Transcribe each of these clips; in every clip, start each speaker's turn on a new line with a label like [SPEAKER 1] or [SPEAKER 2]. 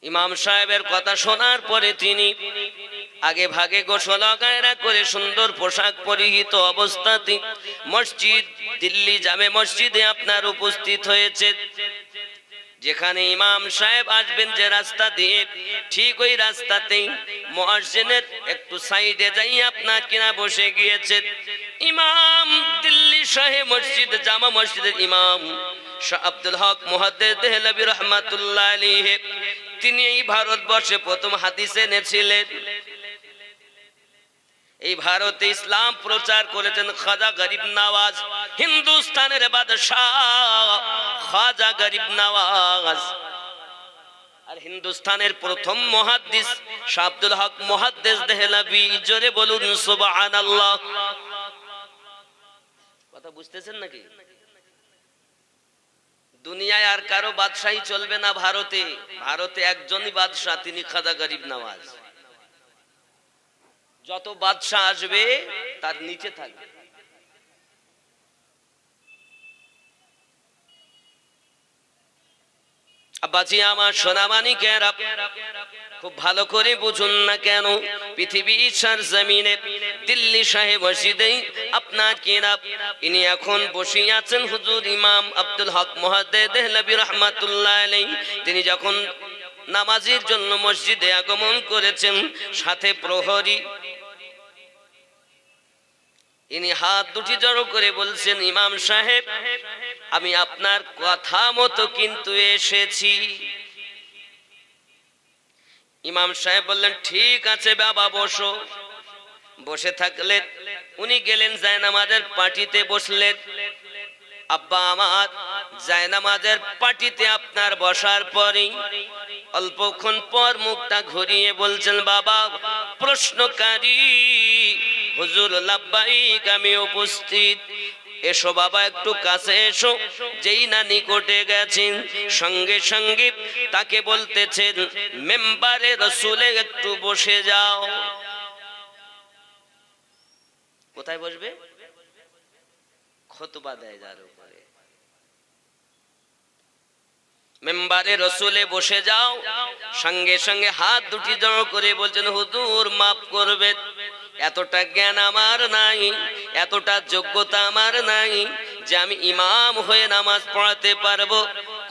[SPEAKER 1] ইমাম সাহেবের কথা শোনার পরে তিনি আগে ভাগে গোসল গায়রা করে সুন্দর পোশাক পরিহিত অবস্থাতে মসজিদ, দিল্লি জামে মসজিদে আপনার উপস্থিত হয়েছে। যেখানে ইমাম সাহেব আসবেন যে রাস্তা দিয়ে, ঠিক ওই রাস্তাতেই মুয়াজ্জিনের একটু সাইডে যাই আপনার কিনা বসে গিয়েছে ইমাম দিল্লি শাহে মসজিদ, জামা মসজিদের ইমাম শাহ আব্দুল হক মুহাদ্দিস দেহলভী রাহমাতুল্লাহ আলাইহি। তিনি এই ভারতবর্ষে প্রথম হাদিস এনেছিলেন। এই ভারতে ইসলাম প্রচার করেছেন খাজা গরিব নওয়াজ, হিন্দুস্তানের বাদশাহ খাজা গরিব নওয়াজ। আর হিন্দুস্তানের প্রথম মুহাদ্দিস শাহ আব্দুল হক মুহাদ্দিস দেহলভী। জোরে বলুন সুবহানাল্লাহ। কথা বুঝতেছেন নাকি? দুনিয়ায় আর কারো বাদশাহী চলবে না ভারতে। ভারতে একজনই বাদশাহ, তিনি খাজা গরিব নওয়াজ। যত বাদশাহ আসবে তার নিচে থাকবে। আব্বাজি আমার সোনামানিকেরা, খুব ভালো করে বুঝুন না কেন পৃথিবীর সরজমিনে দিল্লি শাহে মসজিদে আপনার কিনা ইনি এখন বসে আছেন হুজুর ইমাম আব্দুল হক মুহাদ্দিস দেহলভী রাহমাতুল্লাহ আলাইহি। তিনি যখন নামাজের জন্য মসজিদে আগমন করেছেন, সাথে প্রহরী, ইনি হাত দুটি জড়ো করে বলছেন, ইমাম সাহেব আমি আপনার কথা মতো কিন্তু এসেছি। ইমাম সাহেব বললেন, ঠিক আছে বাবা বসো। বসে থাকলেন। উনি গেলেন জায়নামাজের পাটিতে বসলেন। আব্বা আমার জায়নামাজের পাটিতে আপনার বসার পরে অল্পক্ষণ পর মুখটা ঘুরিয়ে বলছেন, বাবা প্রশ্নকারী হুজুর লাব্বাইক, আমি উপস্থিত। এসো বাবা একটু কাছে এসো। যেই না নিকটে গেছেন, সঙ্গে সঙ্গে তাকে বলতেছেন, মেম্বারে রসুলে একটু বসে যাও। কোথায় বসবে? খুতবা দেয় যার উপরে। মেম্বারে রসুলে বসে যাও। সঙ্গে সঙ্গে হাত দুটি জড়ো করে বলছেন, হুজুর মাফ করবেন, এতটা জ্ঞান আমার নাই, এতটা যোগ্যতা আমার নাই যে আমি ইমাম হয়ে নামাজ পড়াতে পারবো,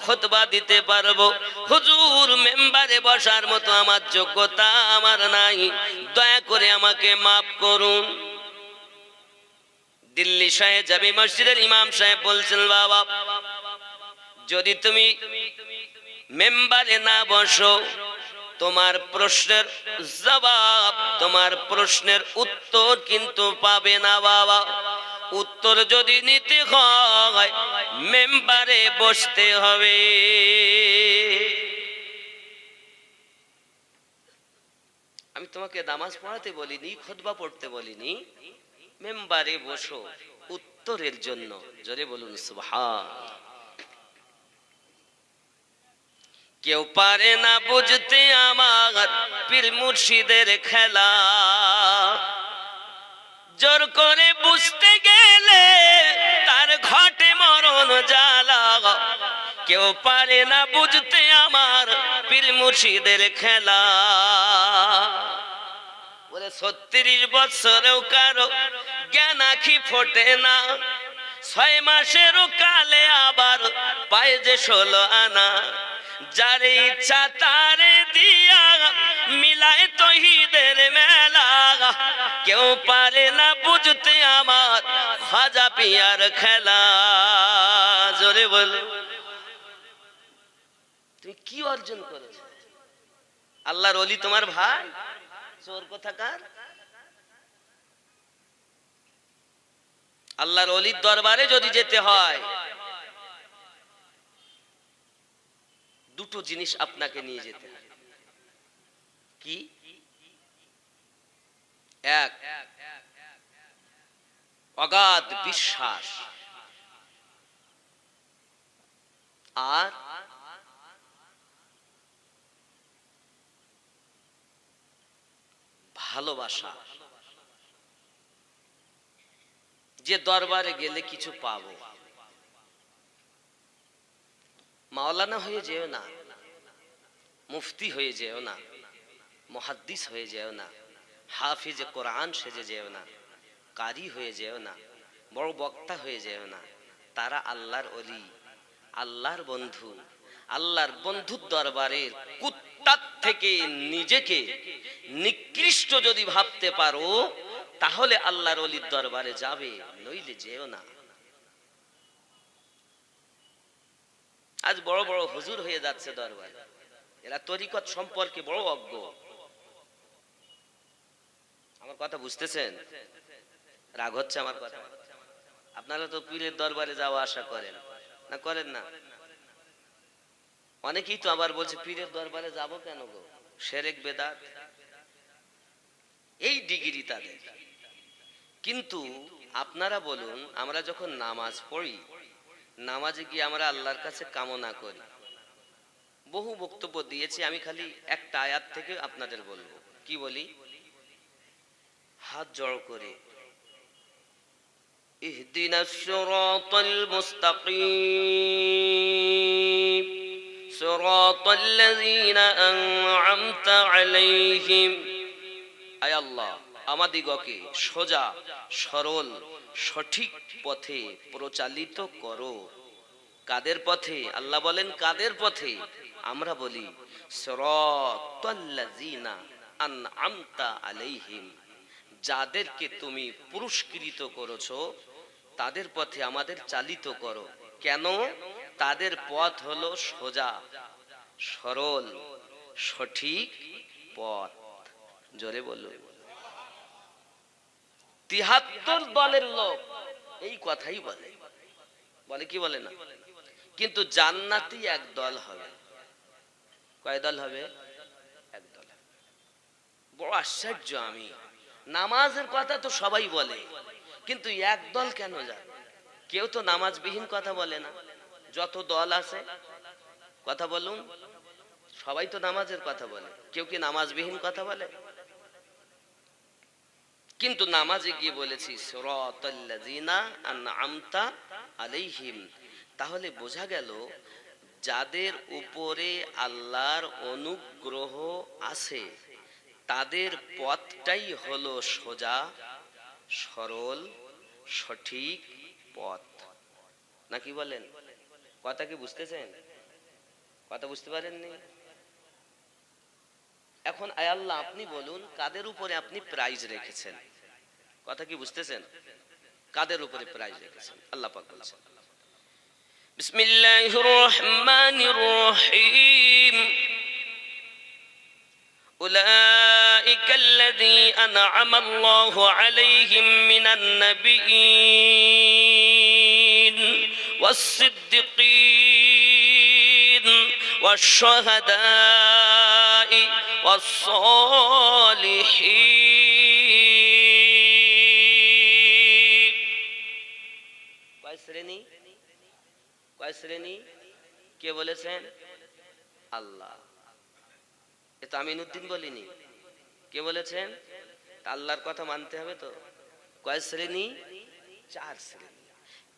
[SPEAKER 1] খুতবা দিতে পারবো। হুজুর মেম্বারে বসার মতো আমার যোগ্যতা আমার নাই, দয়া করে আমাকে মাফ করুন। দিল্লি শাহে জামে মসজিদের ইমাম সাহেব বলছেন, বাবা যদি তুমি মেম্বারে না বসো, তোমার প্রশ্নের জবাব, তোমার প্রশ্নের উত্তর কিন্তু পাবে না বাবা। উত্তর যদি নিতে হয় মেম্বারে বসতে হবে। আমি তোমাকে নামাজ পড়াতে বলিনি, খুতবা পড়তে বলিনি, মেম্বারে বসো উত্তরের জন্য। জোরে বলুন সুবহান। কেউ পারে না বুঝতে আমার পীর মুর্শিদের খেলা, জোর করে বুঝতে গেলে তার ঘটে মরণ জ্বালা। কেউ পারে না বুঝতে আমার পীর মুর্শিদের খেলা। বলে 36 বছরেও কারো জ্ঞান আঁখি ফোটে না, 6 মাসেরও কালে আবার পায় যে 16 আনা। যার ইচ্ছা তারে দিয়া মিলায় তহিদের মেলা। কেউ পারে না বুঝতে আমার খাজা পিয়ার খেলা। জোরে বল, তুমি কি অর্জন করেছো? আল্লাহর ওলি তোমার ভাই? চোর কোথাকার। আল্লাহর ওলির দরবারে যদি যেতে হয়, দুটো জিনিস আপনাকে নিয়ে যেতে হয়। কি? এক, অগাধ বিশ্বাস, আর ভালোবাসা। যে দরবারে গেলে কিছু পাবো। মাওলানা হয়ে যেও না, মুফতি হয়ে যেও না, মুহাদ্দিস হয়ে যেও না, হাফিজে কোরআন সেজে যেও না, কারি হয়ে যেও না, বড় বক্তা হয়ে যেও না। তারা আল্লাহর ওলি, আল্লাহর বন্ধু। আল্লাহর বন্ধুর দরবারের কুত্তার থেকে নিজেকে নিকৃষ্ট যদি ভাবতে পারো, তাহলে আল্লাহর ওলির দরবারে যাবে, নইলে যেও না। আজ বড় বড় হুজুর হয়ে যাচ্ছে দরবারে, এরা তরিকত সম্পর্কে বড় অজ্ঞ। আমার কথা বুঝতেছেন? রাগ হচ্ছে আমার কথা? আপনারা তো পীরের দরবারে যাওয়া আশা করেন না, করেন না? অনেকেই তো আবার বলছে পীরের দরবারে যাব কেন গো, শিরক বেদাত, এই ডিগ্রি তাদের। কিন্তু আপনারা বলুন, আমরা যখন নামাজ পড়ি, নামাজে গিয়ে আমরা আল্লাহর কাছে কামনা করি। বহু বক্তব্য দিয়েছি, আমি খালি একটা আয়াত থেকে আপনাদের বলবো। কি বলি? হাত জড়ো করে, ইহদিনাস সিরাতাল মুস্তাকিম সিরাতাল লাযিনা আন'আমতা আলাইহিম। আয় আল্লাহ, আমাদিগকে সোজা সরল সঠিক পথে প্রচালিত করো। কাদের পথে? আল্লাহ বলেন কাদের পথে? আমরা বলি সিরাতাল লাযিনা আন'আমতা আলাইহিম, যাদেরকে তুমি পুরস্কৃত করেছো তাদের পথে আমাদের চালিত করো। কেন? তাদের পথ হলো সোজা সরল সঠিক পথ। জোরে বলুন। ৭৩ দলের লোক এই কথাই বলে, বলে কি বলে না? কিন্তু জান্নাতি এক দল হবে। কয় দল হবে? এক দল। বড় আশ্চর্য, আমি নামাজের কথা তো সবাই বলে, কিন্তু এক দল কেন যায়? কেউ তো নামাজবিহীন কথা বলে না। যত দল আছে কথা বলুন, সবাই তো নামাজের কথা বলে, কেউ কি নামাজবিহীন কথা বলে? কিন্তু নামাজে গিয়ে বলেছি সিরাতাল লাযিনা আন'আমতা আলাইহিম। তাহলে বোঝা গেল যাদের উপরে আল্লাহর অনুগ্রহ আছে তাদের পথটাই হলো সোজা সরল সঠিক পথ। নাকি বলেন? কথা কি বুঝতেছেন? কথা বুঝতে পারেননি? এখন আয় আল্লাহ, আপনি বলুন কাদের উপরে আপনি প্রাইজ রেখেছেন? কথা কি বুঝতেছেন? কাদের উপরে প্রাইজ রেখেছেন? আল্লাহ পাক বলেছেন বিসমিল্লাহির রহমানির রহিম, উলাইকা আল্লাযী আন'আমা আল্লাহু আলাইহিম মিনান নাবিয়্যিন ওয়াস-সিদ্দিকীন ওয়াশ-শুহাদাঈ ওয়াস-সালিহীন। কয় শ্রেণী? কয় শ্রেণী? কে বলেছেন? আল্লাহ। এটা আমিনউদ্দিন বলিনি। কে বলেছেন? আল্লাহর কথা মানতে হবে তো। কয় শ্রেণী? 4 শ্রেণী।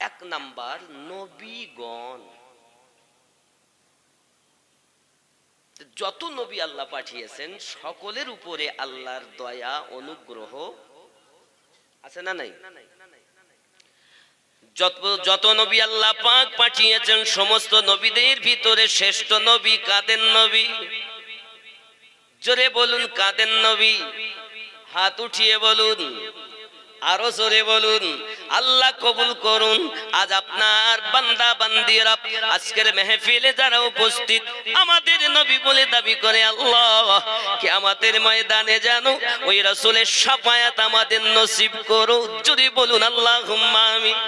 [SPEAKER 1] 1 নাম্বার নবীগণ। যত নবী আল্লাহ পাঠিয়েছেন সকলের উপরে আল্লাহর দয়া অনুগ্রহ আছে না নাই? যত নবী আল্লাহ পাক পাঠিয়েছেন সমস্ত নবীদের ভিতরে শ্রেষ্ঠ নবী কাদের নবী? জোরে বলুন কাদের নবী? হাত উঠিয়ে বলুন, আরো জোরে বলুন। আল্লাহ কবুল করুন। আজ আপনার বান্দা বান্দিরা আজকের মেহফিলে যারা উপস্থিত আমাদের নবী বলে দাবি করে, আল্লাহ কিয়ামতের ময়দানে জানো ওই রাসূলের শাফায়াত আমাদের নসিব করো। জোরে বলুন আল্লাহুম্মা আমিন।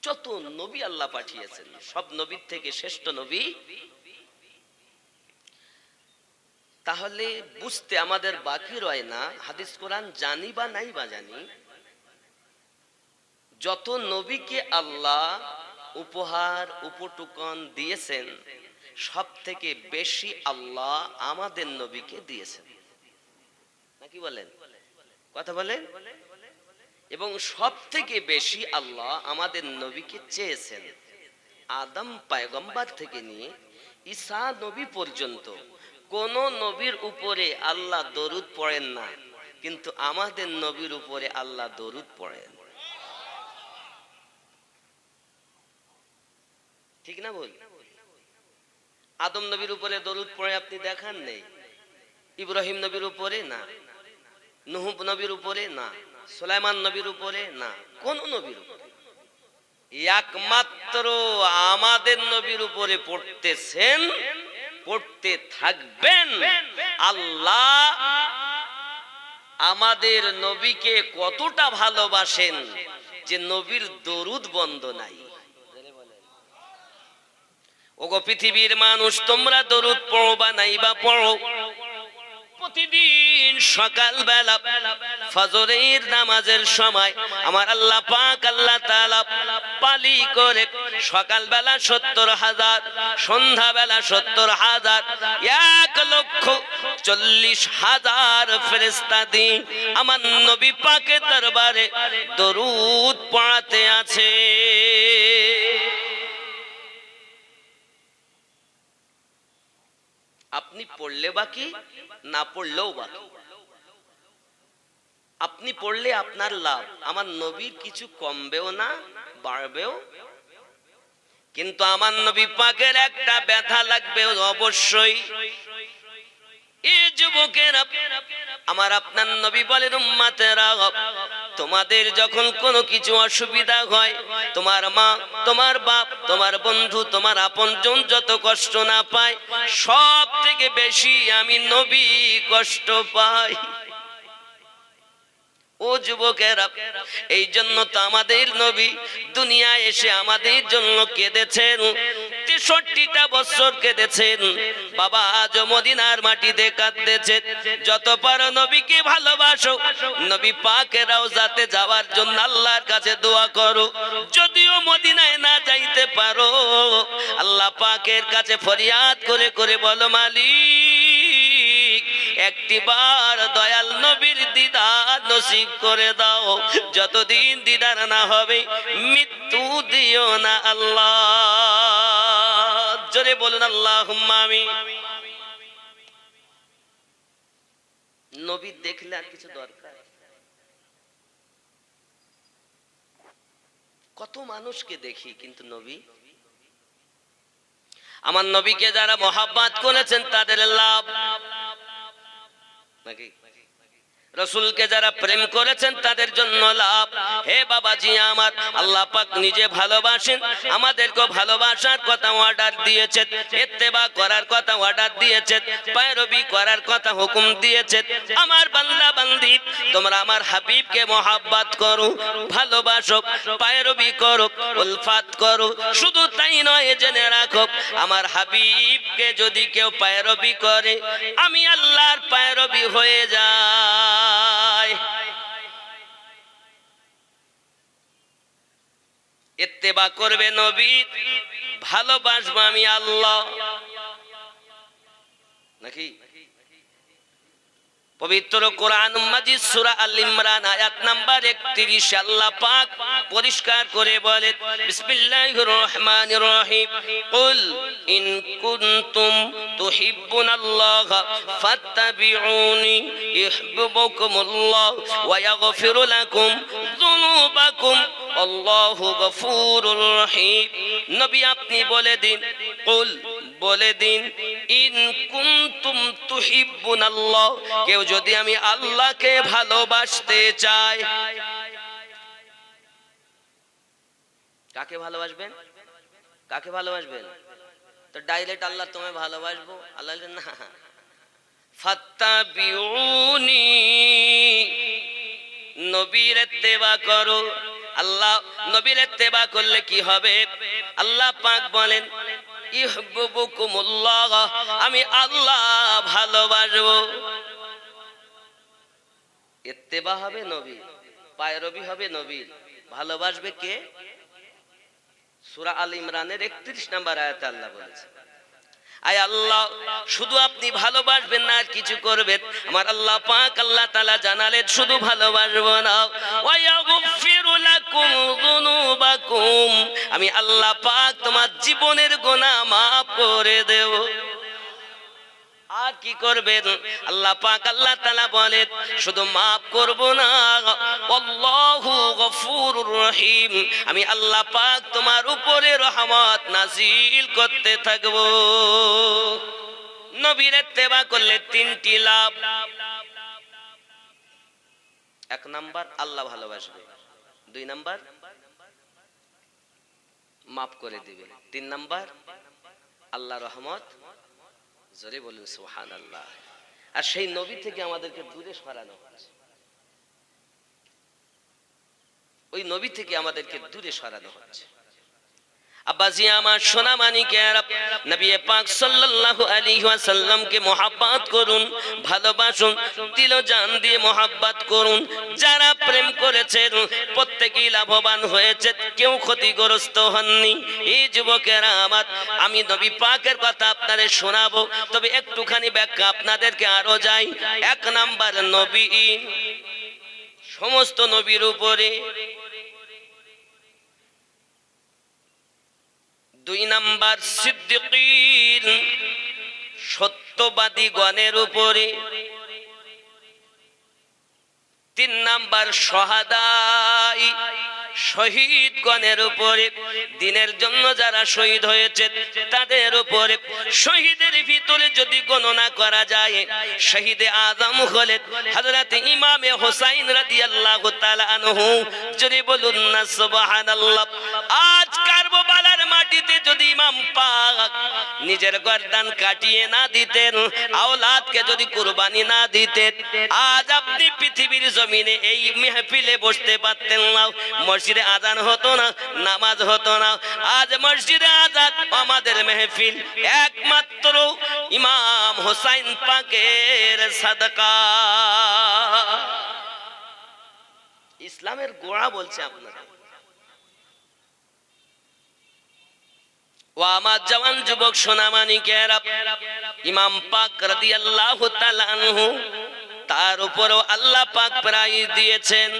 [SPEAKER 1] যত নবী আল্লাহ পাঠিয়েছেন সব নবীর থেকে শ্রেষ্ঠ নবী। তাহলে বুঝতে আমাদের বাকি রয় না, হাদিস কোরআন জানি বা নাই বা জানি, যত নবীকে আল্লাহ উপহার উপটুকন দিয়েছেন সব থেকে বেশি আল্লাহ আমাদের নবীকে দিয়েছেন। নাকি বলেন? কথা বলেন। এবং সব থেকে বেশি আল্লাহ আমাদের নবীকে চেয়েছেন। আদম পয়গম্বর থেকে নিয়ে ঈসা নবী পর্যন্ত কোন নবীর উপরে আল্লাহ দরুদ পড়েন না, কিন্তু আমাদের নবীর উপরে আল্লাহ দরুদ পড়েন। ঠিক না বল? আদম নবীর উপরে দরুদ পড়ে আপনি দেখান নেই, ইব্রাহিম নবীর উপরে না, নূহ নবীর উপরে না, সুলাইমান নবীর উপরে না, কোন নবীর উপরে? একমাত্র আমাদের নবীর উপরে পড়তেছেন, পড়তে থাকবেন। আল্লাহ আমাদের নবীকে কতটা ভালোবাসেন যে নবীর দরুদ বন্ধ নাই। ওগো পৃথিবীর মানুষ, তোমরা দরুদ পড়ো বা নাই বা পড়ো, প্রতিদিন সকালবেলা ফজরের নামাজের সময় আমার আল্লাহ পাক আল্লাহ তাআলা পালি করে সকালবেলা 70,000, সন্ধ্যাবেলা 70,000, 1,40,000 ফেরেশতা দিয়ে আমার নবী পাকের দরবারে দরুদ পড়াতে আছে। আপনি পড়লে বাকি, না পড়লেও বাকি। আপনি পড়লে আপনার লাভ, আমার নবীর কিছু কমবেও না বাড়বেও। কিন্তু আমার নবী পাকের একটা ব্যথা লাগবে অবশ্যই। এই যুবকেরা, আমার আপনার নবী বলেন, উম্মতেরা, তোমাদের যখন কোনো কিছু অসুবিধা হয়, তোমার মা, তোমার বাপ, তোমার বন্ধু, তোমার আপনজন যত কষ্ট না পায়, সব থেকে বেশি আমি নবী কষ্ট পাই। ও যুবকেরা, এই জন্য তো আমাদের নবী দুনিয়ায় এসে আমাদের জন্য কেঁদেছেন, 63টা বছর কেঁদেছেন। বাবা আজ মদিনার মাটিতে কাঁদতেছেন। যত পারো নবীকে ভালোবাসো, নবী পাকের রওজাতে যাওয়ার জন্য আল্লাহর কাছে দোয়া করো। যদিও মদিনায় না যাইতে পারো, আল্লাহ পাকের কাছে ফরিয়াদ করে করে বলো, মালিক একটিবার দয়াল নবীর দিদার নসিব করে দাও। যতদিন দিদার না হবে মৃত্যু দিও না আল্লাহ। জোরে বলুন আল্লাহুম্মা আমিন। নবী দেখলে আর কিছু দরকার? কত মানুষকে দেখি, কিন্তু নবী, আমার নবীকে যারা মহাব্বত করেছেন তাদের লাভ নাকি? রাসূলকে যারা প্রেম করেছেন তাদের জন্য লাভ। হে বাবাজি আমার, আল্লাহ পাক নিজে ভালোবাসেন, আমাদেরকে ভালোবাসার কথা অর্ডার দিয়েছেন, ইত্তেবা করার কথা অর্ডার দিয়েছেন, পয়রবি করার কথা হুকুম দিয়েছেন। আমার বান্দা বান্দি, তোমরা আমার হাবিবকে মহাব্বত করো, ভালোবাসো, পয়রবি করো, উলফাত করো। শুধু তাই নয়, জেনে রাখো, আমার হাবিবকে যদি কেউ পয়রবি করে, আমি আল্লাহর পয়রবি হয়ে যায়। ইত্তেবা করবে নবী, ভালোবাসবো আমি আল্লাহ নাকি? পবিত্র কোরআন মাজিদ সূরা আল ইমরান আয়াত নাম্বার 31 আল্লাহ পাক পরিষ্কার করে বলেন, বিসমিল্লাহির রহমানির রহিম, কুল ইন কুনতুম তুহিব্বুনাল্লাহ ফাত্তাবিউনি ইউহিব্বুকুমুল্লাহ ওয়া ইয়াগফির লাকুম যুনুবাকুম আল্লাহু গফুরুর রহিম। নবী আপনি বলে দিন, কুল বলে দিন, ইন কুনতুম তুহিব্বুনাল্লাহ, কেউ যদি আমি আল্লাহকে ভালোবাসতে চাই। কাকে ভালোবাসবেন? কাকে ভালোবাসবেন? তো ডাইরেক্ট আল্লাহ তোমায় ভালোবাসবো, আল্লাহ না, ফাত্তাবিউনি, নবীর ইত্তেবা করো। আল্লাহ নবীর ইত্তেবা করলে কি হবে? আল্লাহ পাক বলেন, ইউহিব্বুকুমুল্লাহ, আমি আল্লাহ ভালোবাসবো। ইত্তেবা হবে নবী, পায়রবি হবে নবীর। ভালোবাসবে কে? সূরা আল ইমরানের 31 নম্বর আয়াতে আল্লাহ বলেছে, আয় আল্লাহ শুধু আপনি ভালোবাসবেন না, আর কিছু করবেন। আমার আল্লাহ পাক আল্লাহ তাআলা জানালেন শুধু ভালোবাসবো না, ওয়া ইয়াগফিরু লাকুম লাকুম যুনুবাকুম, আমি আল্লাহ পাক তোমার জীবনের গুনাহ maaf করে দেব। আর কি করবেন আল্লাহ পাক? আল্লাহ তাআলা বলেন শুধু maaf করব না, আল্লাহু গফুরুর রহিম, আমি আল্লাহ পাক তোমার উপরে রহমত নাজিল করতে থাকব। নবীর ইত্তেবা করলে তিনটি লাভ। এক নাম্বার আল্লাহ ভালোবাসবে, দুই নাম্বার মাফ করে দিবে, তিন নাম্বার আল্লাহ রহমত। জোরে বলুন সুবহানাল্লাহ। আর সেই নবী থেকে আমাদেরকে দূরে সরানো হচ্ছে, ওই নবী থেকে আমাদেরকে দূরে সরানো হচ্ছে। আব্বাজি আমার সোনা মানিকেরা, নবী পাক সাল্লাল্লাহু আলাইহি ওয়াসাল্লামকে মহব্বত করুন, ভালোবাসুন, দিল জান দিয়ে মহব্বত করুন। যারা প্রেম করেছেন প্রত্যেকেই লাভবান হয়েছে, কেউ ক্ষতিগ্রস্ত হননি। এই যুবকেরা আমার, আমি নবী পাকের কথা আপনাদের শোনাবো, তবে একটুখানি ব্যাখ্যা আপনাদেরকে আরো যাই। এক নাম্বার নবী, সমস্ত নবীর উপরে। দুই নাম্বার সিদ্দিকীন, সত্যবাদী গণের উপরে। তিন নাম্বার শহাদাই, শহীদ গণের উপরে। দিনের জন্য যারা শহীদ হয়েছে তাদের উপরে। শহীদের ভিতরে যদি গণনা করা যায়, শহীদে আজম হলেন হযরত ইমামে হুসাইন রাদিয়াল্লাহু তাআলা আনহু। যদি বলুন না সুবহানাল্লাহ। আজ কারবালার মাটিতে যদি ইমাম পাক নিজের গর্দান কাটিয়ে না দিতেন, আওলাদকে যদি কুরবানি না দিতেন, আজ আপনি পৃথিবীর জমিনে এই মেহফিলে বসতে পারতেন না। মসজিদে আজান হতো না, নামাজ হতো না। আজ মসজিদে আজান আমাদের মেহফিল একমাত্র ইমাম হুসাইন পাকের সাদকা। ইসলামের গোড়া বলছে আপনারা। ও আমার জওয়ান যুবক সোনামানিকেরা, ইমাম পাক রাদিয়াল্লাহু তাআলা আনহু, তার উপরও আল্লাহ পাক প্রাইজ দিয়েছেন।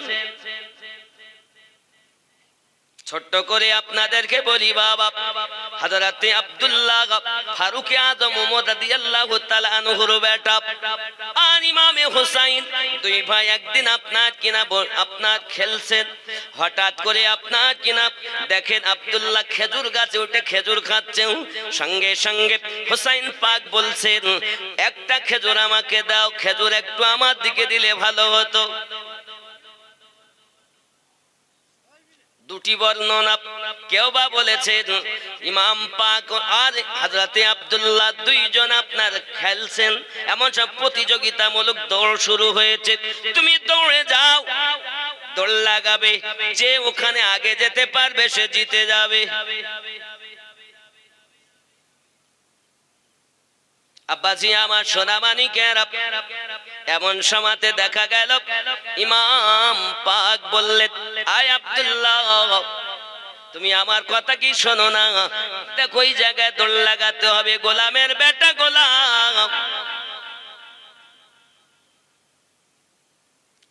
[SPEAKER 1] ছোট্ট করে আপনাদেরকে বলি বাবা, হযরতে আব্দুল্লাহ ফারুক আযম ওমর রাদিয়াল্লাহু তাআলা আনহুর বেটা আর ইমামে হুসাইন, দুই ভাই একদিন আপনার খেলছেন। হঠাৎ করে আপনার দেখেন আব্দুল্লাহ খেজুর গাছে উঠে খেজুর খাচ্ছেন। সঙ্গে সঙ্গে হুসাইন পাক বলছেন, একটা খেজুর আমাকে দাও, খেজুর একটু আমার দিকে দিলে ভালো হতো। দুটি বর্ণনা, কেউ বা বলেছেন ইমাম পাক আর হযরতে আব্দুল্লাহ দুইজন আপনার খেলছেন, এমন সব প্রতিযোগিতামূলক দৌড় শুরু হয়েছে। তুমি দৌড়ে যাও, দৌড় লাগাবে, যে ওখানে আগে যেতে পারবে সে জিতে যাবে। আব্বাজি আমার সোনামানিকেরা, এমন সময়তে দেখা গেল ইমাম পাক বললেন, আয় আব্দুল্লাহ, তুমি আমার কথা কি শোনো না? দেখো ওই জায়গায় দৌড় লাগাতে হবে, গোলামের বেটা গোলাম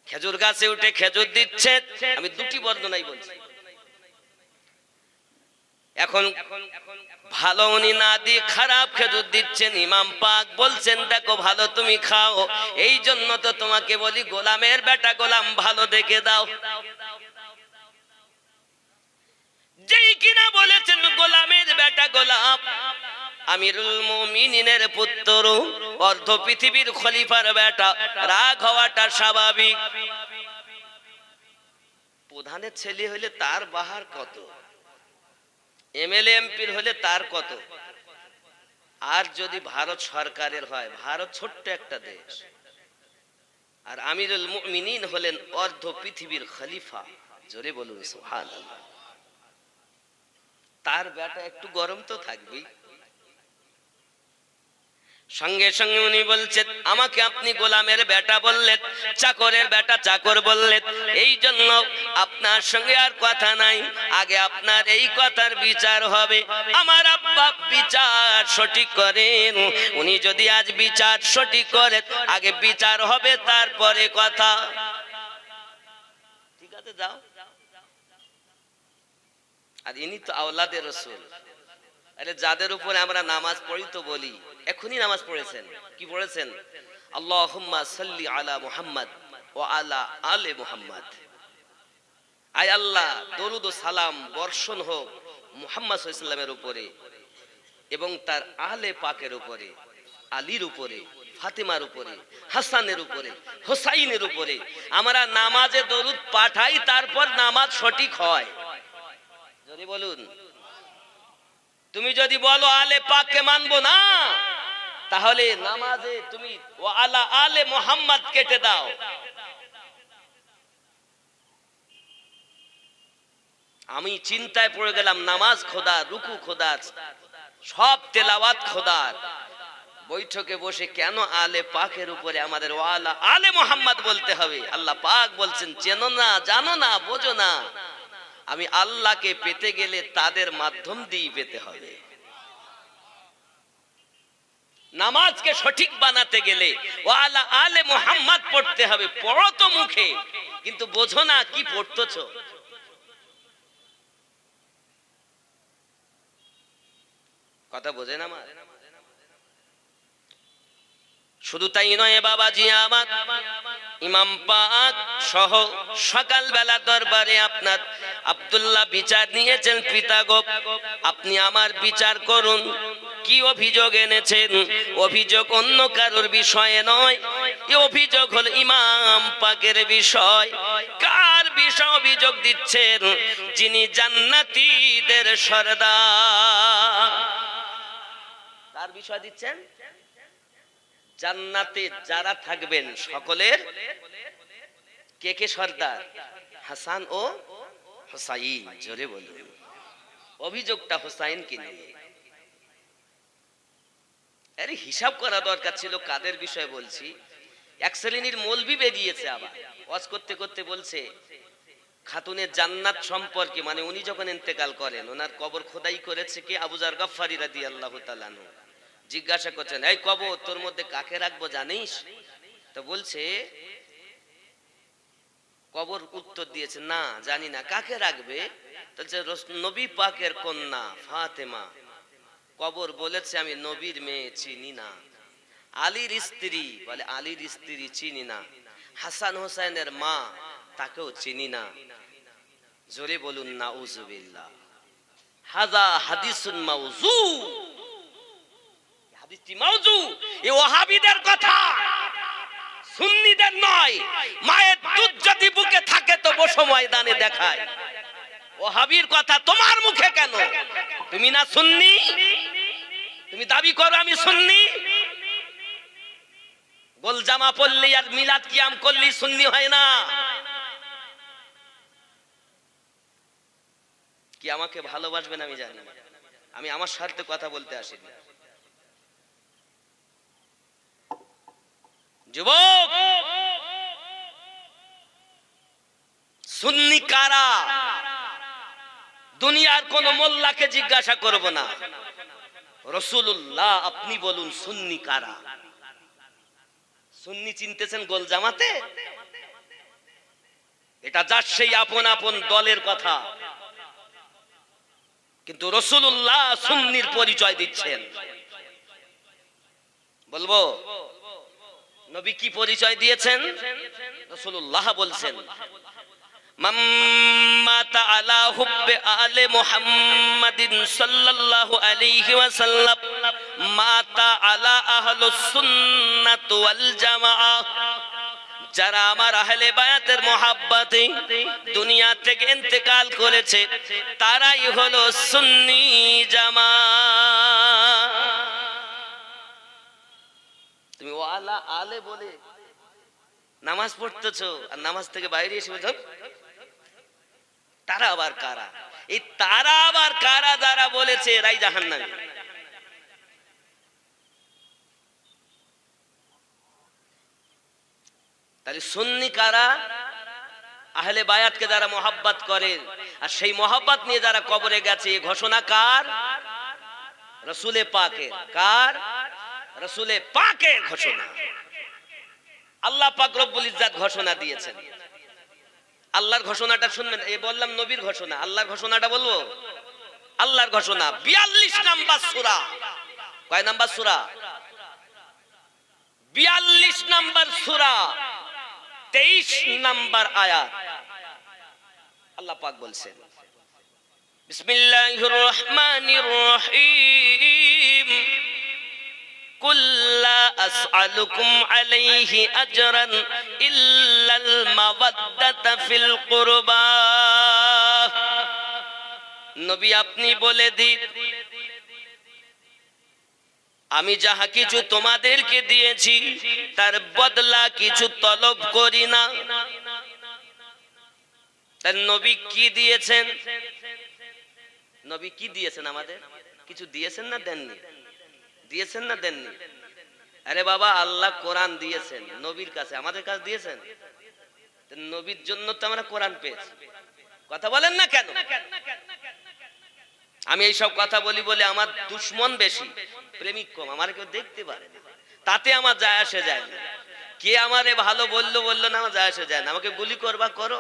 [SPEAKER 1] খেজুর গাছে উঠে খেজুর দিচ্ছে। আমি দুটি বর্ণনাই বলছি। এখন ভালো উনি না দিয়ে খারাপ খেজুর দিচ্ছেন। ইমাম পাক বলছেন, দেখো ভালো তুমি খাও, এই জন্য তো তোমাকে বলি গোলামের বেটা গোলাম, ভালো দেখে দাও। যেই কিনা বলেছেন গোলামের বেটা গোলাম, আমিরুল মুমিনিনের পুত্র, অর্ধ পৃথিবীর খলিফার বেটা, রাগ হওয়াটা স্বাভাবিক। প্রধানের ছেলে হলে তার বাহার কত, এমএলএ এমপির হলে তার কত। আর যদি ভারত সরকারের হয়, ভারত ছোট্ট একটা দেশ, আর আমিরুল মুমিনিন হলেন অর্ধ পৃথিবীর খলিফা। জোরে বলুন সুবহানাল্লাহ। তার বেটা একটু গরম তো থাকবেই। সঙ্গে সঙ্গে উনি বলছেন, আমাকে আপনি গোলামের বেটা বললেন, চাকরের বেটা চাকর বললেন, এই জন্য আপনার সঙ্গে আর কথা নাই, আগে আপনার এই কথার বিচার হবে। আমার আব্বা বিচার সঠিক করেন, উনি যদি আজ বিচার সঠিক করেন, আগে বিচার হবে তারপরে কথা। ঠিক আছে, যাও। আর ইনি তো আওলাদে রসুল। আরে যাদের উপরে আমরা নামাজ পড়ি তো বলি, এখনই নামাজ পড়েছেন, কি পড়েছেন? আল্লাহুম্মা সাল্লি আলা মুহাম্মদ ওয়া আলা আলে মুহাম্মদ। আয় আল্লাহ, দরুদ ও সালাম বর্ষণ হোক মুহাম্মদ সাল্লাল্লাহু আলাইহি ওয়াসাল্লামের উপরে এবং তার আলে পাকের উপরে, আলীর উপরে, ফাতেমার উপরে, হাসানের উপরে, হোসাইনের উপরে। আমরা নামাজে দরুদ পাঠাই, তারপর নামাজ সঠিক হয়। যদি বলুন, তুমি যদি বলো আলে পাককে মানবো না, তাহলে নামাজে তুমি ও আলা আলে মুহাম্মদ কেটে দাও। আমি চিন্তায় পড়ে গেলাম, নামাজ খোদার, রুকু খোদার, সব তেলাওয়াত খোদার, বৈঠকে বসে কেন আলে পাকের উপরে আমাদের ওয়ালা আলে মুহাম্মদ বলতে হবে? আল্লাহ পাক বলছেন, চেনো না, জানো না, বোঝো না। আমি আল্লাহকে পেতে গেলে তাদের মাধ্যম দিয়ে পেতে হবে। নামাজকে সঠিক বানাতে গেলে ওয়ালা আলে মুহাম্মদ পড়তে হবে। পড়ো তো মুখে, কিন্তু বোঝো না কি পড়তেছো। কথা বোঝেন আমার? শুধু তাই নয় বাবাজি আমার, ইমাম পাক সহ সকালবেলা দরবারে আপনার আব্দুল্লাহ বিচার নিয়েছেন। পিতা গো, আপনি আমার বিচার করুন, কি অভিযোগ এনেছেন? অভিযোগ অন্য কারোর বিষয়ে নয়, এই অভিযোগ হল ইমাম পাকের বিষয়। কার বিষয় অভিযোগ দিচ্ছেন? যিনি জান্নাতীদের সরদার। কার বিষয় দিচ্ছেন? জান্নাতে যারা থাকবেন সকলের কে কে সর্দার? হাসান ও হুসাইন। জোরে বলুন। অভিযোগটা হুসাইনকে নিয়ে। আরে হিসাব করা দরকার ছিল কাদের বিষয় বলছি। এক শ্রেণীর মৌলবি বেরিয়েছে, আবার ওয়াজ করতে করতে বলছে খাতুনের জান্নাত সম্পর্কে, মানে উনি যখন ইন্তেকাল করেন ওনার কবর খোদাই করেছে কে? আবু যার গফফারি রাদিয়াল্লাহু তাআলা আনহু। জিজ্ঞাসা করছেন, এই কবর তোর মধ্যে কাকে রাখবো জানিস? তো বলছে, কবর উত্তর দিয়েছে, না জানি না। কাকে রাখবে? বলছে নবী পাকের কন্যা ফাতেমা। কবর বলেছে, আমি নবীর মেয়ে চিনি না। আলীর স্ত্রী বলে, আলীর স্ত্রী চিনি না। হাসান হোসেনের মা, তাকেও চিনি না। জোরে বলুন নাউজুবিল্লাহ। হাযা হাদিসুন মাউযু। হাদিসটি মাউযু। এই ওয়াহাবিদের কথা, সুন্নিদের নয়। মায়ের দুধ যদি বুকে থাকে তো বসো ময়দানে দেখায়। ওয়াহাবির কথা তোমার মুখে কেন? তুমি না সুন্নি? তুমি দাবি করো আমি সুন্নি। গোল জামা পরলি আর মিলাদ কিয়াম করলি সুন্নি হয় না। কি আমাকে ভালোবাসবেন আমি জানি না, আমি আমার স্বার্থে কথা বলতে আসিনি। যুবক, সুন্নি কারা? দুনিয়ার কোন মোল্লাকে জিজ্ঞাসা করব না, রাসূলুল্লাহ আপনি বলুন সুন্নি কারা? সুন্নি চিনতেছেন গোল জামাতে? এটা যার সেই আপন আপন দলের কথা, কিন্তু রাসূলুল্লাহ সুন্নির পরিচয় দিচ্ছেন। বলবো নবী কি পরিচয় দিয়েছেন? রাসূলুল্লাহ বলছেন, মান মাতা আলা হুব্বে আলে মুহাম্মাদিন সাল্লাল্লাহু আলাইহি ওয়াসাল্লাম মাতা আলা আহলুস সুন্নাত ওয়াল জামাআহ। যারা আমার আহলে বায়াতের মহাব্বতে দুনিয়া থেকে ইন্তেকাল করেছে তারাই হলো সুন্নি জামাত। তুমি ওয়ালা আলে বলে নামাজ পড়তেছো আর নামাজ থেকে বাইরে এসে বলছো তারা আবার কারা? এই তারা আবার কারা যারা বলেছে এরাই জাহান্নামী। তাহলে সুন্নি কারা? আহলে বায়াতকে যারা মহব্বত করে আর সেই মহব্বত নিয়ে যারা কবরে গেছে। ঘোষণা কার? রাসূলে পাকের। কার? রাসূলে পাকের ঘোষণা। আল্লাহ পাক রব্বুল ইজ্জাত ঘোষণা দিয়েছেন, আল্লাহর ঘোষণাটা শুনবেন। এই বললাম নবীর ঘোষণা, আল্লাহর ঘোষণাটা বলবো। আল্লাহর ঘোষণা 42 নাম্বার সূরা। কয় নাম্বার সূরা? 42 নাম্বার সূরা, 23 নাম্বার আয়াত। আল্লাহ পাক বলছেন, বিসমিল্লাহির রহমানির রহিম, কুল লা আসআলুকুম আলাইহি আজরান ইল্লাল মাওয়াদ্দাতা ফিল কুরবা। নবী আপনি বলে দিন, আমি যাহা কিছু তোমাদেরকে দিয়েছি তার বদলা কিছু তলব করি না। তার নবী কি দিয়েছেন? নবী কি দিয়েছেন? আমাদের কিছু দিয়েছেন না দেননি? দিয়েছেন না দেননি? আরে বাবা, আল্লাহ কোরআন দিয়েছেন নবীর কাছে, আমাদের কাছে দিয়েছেন। নবীর জন্য তো আমরা কোরআন পেয়েছি। কথা বলেন না কেন? আমি এইসব কথা বলি বলে আমার দুশ্মন বেশি, প্রেমিক কম। আমার কেউ দেখতে পারে না, তাতে আমার যায় আসে যায় না। কে আমারে ভালো বললো বললো না, আমার যায় আসে যায় না। আমাকে গুলি করবা করো,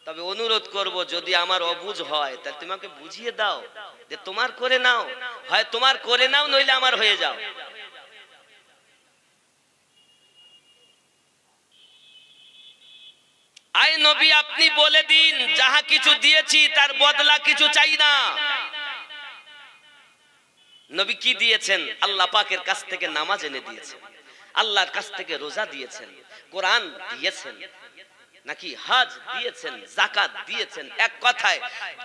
[SPEAKER 1] তবে অনুরোধ করব, যদি আমার অবুঝ হয় তাহলে তোমাকে বুঝিয়ে দাও যে তোমার করে নাও, হয় তোমার করে নাও, নইলে আমার হয়ে যাও। আয় নবী আপনি বলে দিন, যাহা কিছু দিয়েছি তার বদলা কিছু চাই না। নবী কি দিয়েছেন? আল্লাহ পাকের কাছ থেকে নামাজ এনে দিয়েছেন, আল্লাহর কাছ থেকে রোজা দিয়েছেন, কোরআন দিয়েছেন, নাকি হজ দিয়েছেন, যাকাত দিয়েছেন। এক কথায়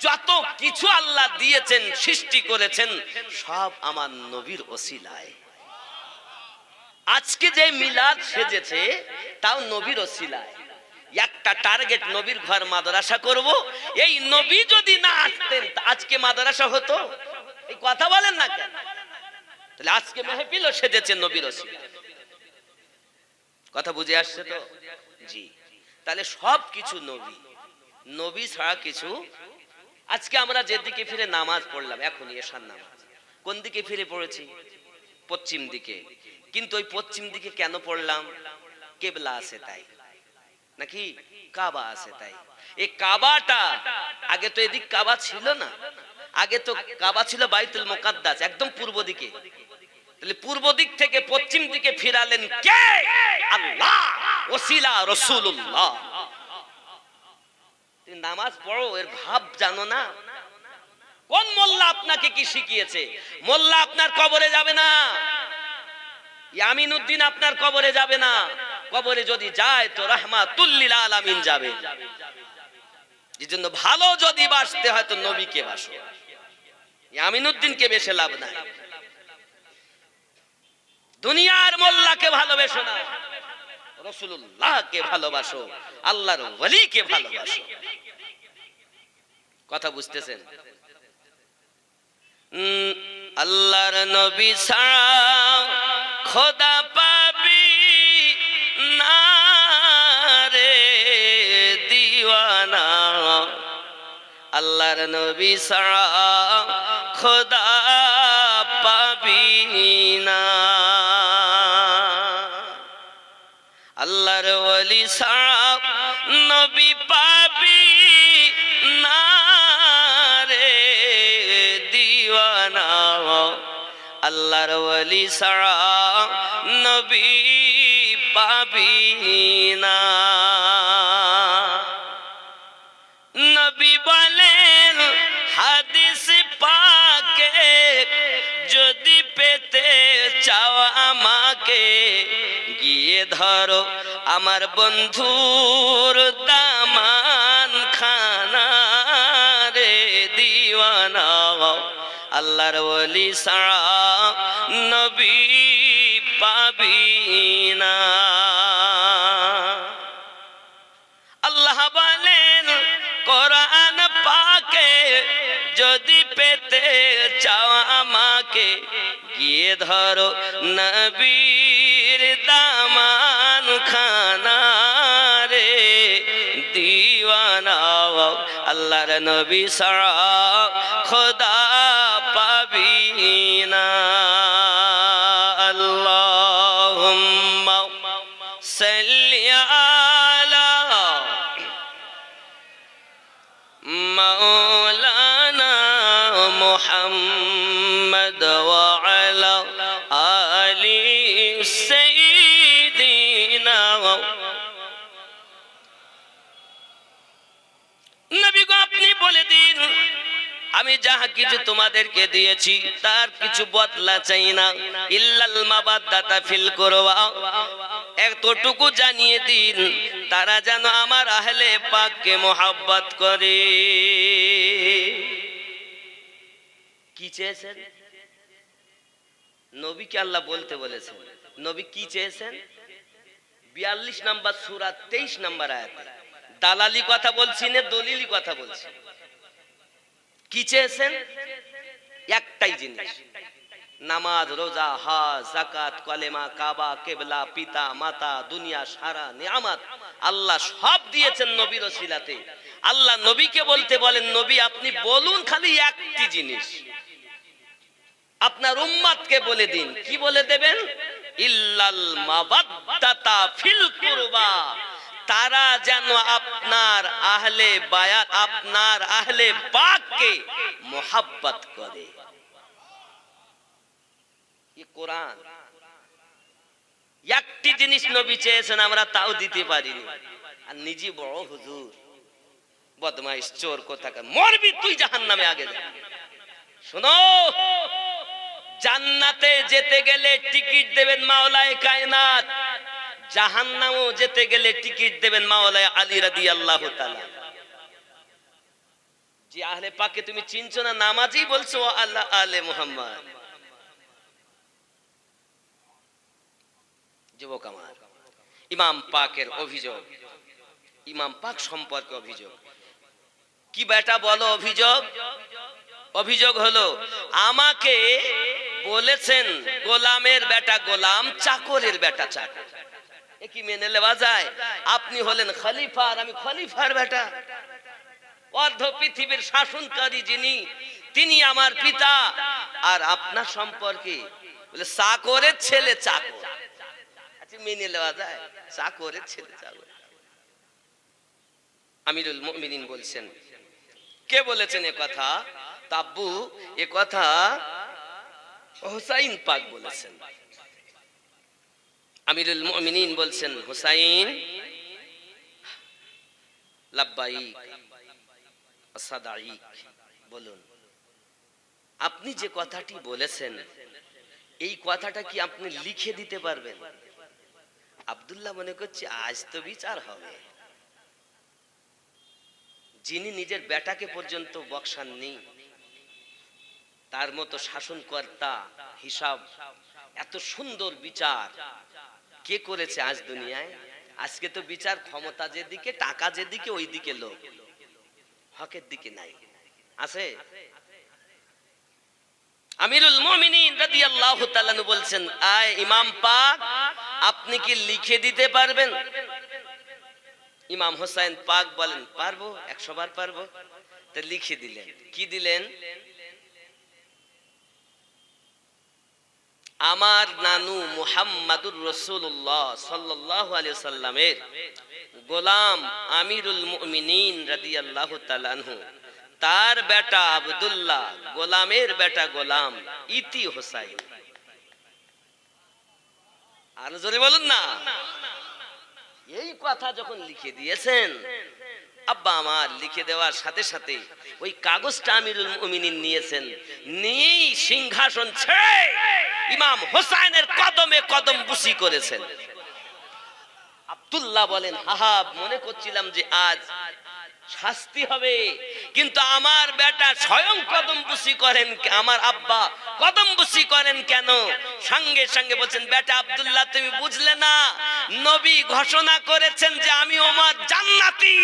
[SPEAKER 1] যত কিছু আল্লাহ দিয়েছেন, সৃষ্টি করেছেন, সব আমার নবীর ওসিলায়। আজকে যে মিলাদ সেজেছে তাও নবীর ওসিলায়। একটা টার্গেট, নবীর ঘর মাদ্রাসা করব। এই নবী যদি না আসতেন আজকে মাদ্রাসা হতো? এই কথা বলেন না কেন? তাহলে আজকে মেহফিলও সেজেছে নবীর ওসিলায়। কথা বুঝে আসছে তো? জি। তাহলে সব কিছু নবী, নবী ছাড়া কিছু। আজকে আমরা যেদিকে ফিরে নামাজ পড়লাম, এখনই এশার নামাজ, কোন দিকে ফিরে পড়েছি? পশ্চিম দিকে। কিন্তু ওই পশ্চিম দিকে কেন পড়লাম? কেবলা আছে তাই, নাকি কাবা আছে তাই। এই কাবাটা, আগে তো এদিক কাবা ছিল না, আগে তো কাবা ছিল বাইতুল মুকাদ্দাস, একদম পূর্ব দিকে। তাহলে পূর্ব দিক থেকে পশ্চিম দিকে ফিরালেন কে? আল্লাহ, ওসিলা রাসূলুল্লাহ। তুমি নামাজ পড়ো, এর ভাব জানো না? কোন মোল্লা আপনাকে কি শিখিয়েছে? মোল্লা আপনার কবরে যাবে না, ইয়ামিনুদ্দিন আপনার কবরে যাবে না। কবরে যদি যায় তো রাহমাতুল লিল আলামিন যাবে। এজন্য ভালো যদি বাসতে হয় তো নবীকে বাসো, ইয়ামিনুদ্দিনকে বেশে লাভ নাই। দুনিয়ার মোল্লাকে ভালোবেসো না, রাসূলুল্লাহকে ভালোবাসো, আল্লাহর ওলিকে ভালোবাসো। কথা বুঝতেছেন? আল্লাহর নবী ছাড়া খোদা পাবি না রে দিওয়ানা। আল্লাহর নবী ছাড়া খোদা পাবি না। আল্লাহর ওলি ছাড়া নবী পাবি না রে দিওয়ানা। আল্লাহর ওলি ছাড়া নবী পাবি না। নবী বলেন হাদিস পাকে, যদি পেতে চাও আমাকে, গিয়ে ধরো আমার বন্ধুর দামান খানা রে দিওয়ানা। আল্লাহর ওলি ছাড়া নবী পাবি না। আল্লাহ বলেন কোরআন পাকে, যদি পেতে চাও আমাকে, গিয়ে ধরো নবীর দামান খানা রে দিওয়ানা। আল্লাহর নবী ছাড়া খোদা পাবি না। আল্লাহুম্মা সাল্লি আলা মাওলানা মুহাম্মদ ওয়া আলা আলি সাইয়্যিদিনা। নবী গো আপনি বলে দিন, আমি যাহা কিছু তোমাদেরকে দিয়েছি তার কিছু বদলা চাই না। ইল্লাল মাবাদ্দাতা ফিল কুরবা, এতটুকু জানিয়ে দিন তারা যেন আমার আহলে পাককে মোহাব্বত করে। কি চেয়েছেন নবীকে আল্লাহ বলতে বলেছেন? নবী কি চেয়েছেন? 42 নম্বর সূরা 23 নম্বর আয়াতে। দালালি কথা বলছি না, দলিলি কথা বলছি। কি চেয়েছেন? একটাই জিনিস, নামাজ, রোজা, হজ, যাকাত, কলেমা, কাবা, কিবলা, পিতা মাতা, দুনিয়া, সারা নিয়ামত আল্লাহ সব দিয়েছেন নবীর ওসিলাতে। আল্লাহ নবীকে বলতে বলেন, নবী আপনি বলুন খালি একটি জিনিস, আপনার উম্মতকে বলে দিন। কি বলে দেবেন? ইল্লাল মাবাদ্দাতা ফিল কুরবা, তারা যেন আপনার আহলে বায়াত, আপনার আহলে পাককে মোহাব্বত করে। এই কোরআন। একটি জিনিস নবী চেয়েছেন, আমরা তাও দিতে পারিনি। আর নিজে বড় হুজুর, বদমাইশ, চোর, কোথাকার, মরবি তুই জাহান্নামে আগে যা। শোনো, জান্নাতে যেতে গেলে টিকিট দেবেন মাওলায়ে কায়নাত, জাহান্নামও যেতে গেলে টিকিট দেবেন মাওলায়ে আলী রাদিয়াল্লাহু তাআলা। যে আহলে পাককে তুমি চিনছো না, নামাজই বলছো আল্লাহ আলে মুহাম্মদ। যুবক আমার, ইমাম পাকের অভিযোগ, ইমাম পাক সম্পর্কে অভিযোগ কি বেটা বলো? অভিযোগ, অভিযোগ হলো আমাকে বলেছেন গোলামের বেটা গোলাম, চাকরের বেটা চাকর। এ কি মেনে নেওয়া যায়? আপনি হলেন খলিফা আর আমি খলিফার বেটা। অর্ধ পৃথিবীর শাসনকারী যিনি, তিনি আমার পিতা, আর আপনার সম্পর্কে বলে চাকরের ছেলে চাকর। আচ্ছা মেনে নেওয়া যায়? চাকরের ছেলে চাকর। আমিরুল মুমিনিন বলছেন, কে বলেছেন এ কথা? তাব্বু এ কথা হুসাইন পাক বলেছেন। আমিরুল মুমিনিন বলছেন, হুসাইন লাব্বাইক সাদাইক, বলুন আপনি যে কথাটি বলেছেন এই কথাটা কি আপনি লিখে দিতে পারবেন? আব্দুল্লাহ মনে করছে আজ তো বিচার হবে। যিনি নিজের বেটাকে পর্যন্ত বকশাননি, তার মতো শাসনকর্তা হিসাব, এত সুন্দর বিচার কে করেছে আজ দুনিয়ায়? আজকে তো বিচার ক্ষমতা যেদিকে, টাকা যেদিকে, ওই দিকে লোক, হকের দিকে নাই। আছে? আমিরুল মুমিনিন রাদিয়াল্লাহু তাআলা বলছেন, আয় ইমাম পাক আপনি কি লিখে দিতে পারবেন? ইমাম হোসেন পাক বলেন, পারবো, 100 বার পারবো। তো লিখে দিলেন। কি দিলেন? আমার নানু মুহাম্মাদুর রাসূলুল্লাহ সাল্লাল্লাহু আলাইহি ওয়াসাল্লামের গোলাম আমিরুল মুমিনিন রাদিয়াল্লাহু তাআলা আনহু, তার বেটা আব্দুল্লাহ, গোলামের বেটা গোলাম, ইতি হোসাইন। আর জোরে বলুন না। এই কথা যখন লিখে দিয়েছেন, আব্বা আমার লিখে দেওয়ার সাথে সাথে ওই কাগজটা আমিরুল মুমিনিন নিয়েছেন, নিয়েই সিংহাসন ছেড়ে ইমাম হোসাইনের কদমে কদম বুসি করেছেন। আব্দুল্লাহ বলেন, হাহা মনে করছিলাম যে আজ শাস্তি হবে, কিন্তু আমার বেটা স্বয়ং কদম বুসি করেন, আমার আব্বা কদম বুসি করেন কেন? সঙ্গে সঙ্গে বলছেন, বেটা আব্দুল্লাহ তুমি বুঝলে না, নবী ঘোষণা করেছেন যে আমি ওমর জান্নাতি,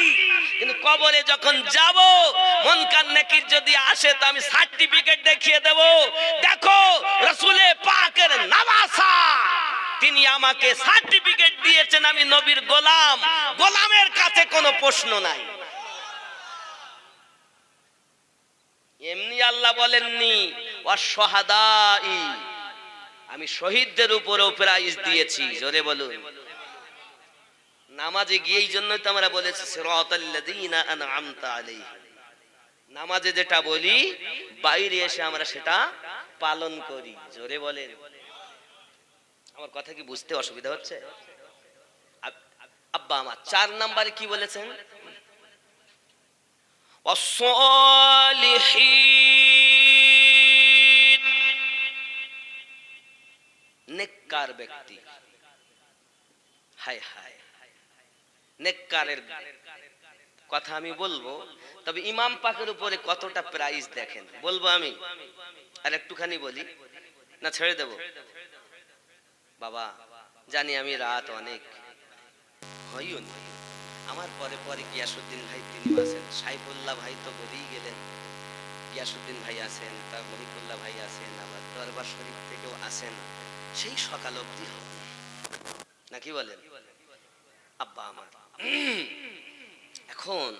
[SPEAKER 1] কিন্তু কবরে যখন যাব মুনকার নাকির যদি আসে তো আমি সার্টিফিকেট দেখিয়ে দেব, দেখো রাসূলে পাকের নওয়াসা, তিনি আমাকে সার্টিফিকেট দিয়েছেন আমি নবীর গোলাম, গোলামের কাছে কোনো প্রশ্ন নাই। এমনি আল্লাহ বলেননি ওয়াশহাদাই, আমি শহীদদের উপরেও প্রাইজ দিয়েছি। জোরে বলুন। নামাজে গিয়ে এই জন্যই তো আমরা বলেছি সিরাতাল্লাযীনা আনআমতা আলাইহিম, নামাজে যেটা বলি বাইরে এসে আমরা সেটা পালন করি। জোরে বলেন। আমার কথা কি বুঝতে অসুবিধা হচ্ছে? আব্বা আমার 4 নম্বরে কি বলেছেন? অসলিহিন, নেককার ব্যক্তি। হায় হায়, নেককারের কথা আমি বলবো, তবে ইমাম পাকের উপরে কতটা প্রাইজ দেখেন বলবো আমি। আর একটুখানি বলি না ছেড়ে দেব? বাবা জানি আমি রাত অনেক হইও নি, আমার পরে পরে গিয়াসউদ্দিন ভাই তিনি আছেন, সাইফুল্লাহ ভাই তো বলেই গেলেন, গিয়াসউদ্দিন ভাই আছেন, তার মহিবুল্লাহ ভাই আছেন, আবার দরবার শরীফ থেকেও আছেন, সেই সকাল অবধি নাকি বলেন আব্বা আমার। এখন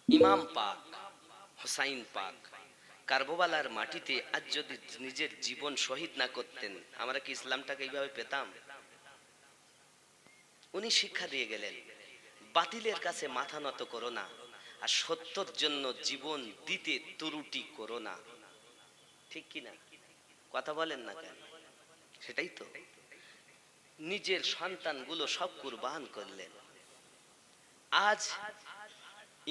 [SPEAKER 1] ইমাম পাক হুসাইন পাক কারবালার মাটিতে আজ যদি নিজের জীবন শহীদ না করতেন, আমরা কি ইসলামটাকে এইভাবে পেতাম? উনি শিক্ষা দিয়ে গেলেন, বাতিলের কাছে মাথা নত করো না, আর সত্যর জন্য জীবন দিতে ত্রুটি করো না। ঠিক কি না? কথা বলেন না কেন? সেটাই তো। নিজের সন্তানগুলো সব কুরবান করলেন। আজ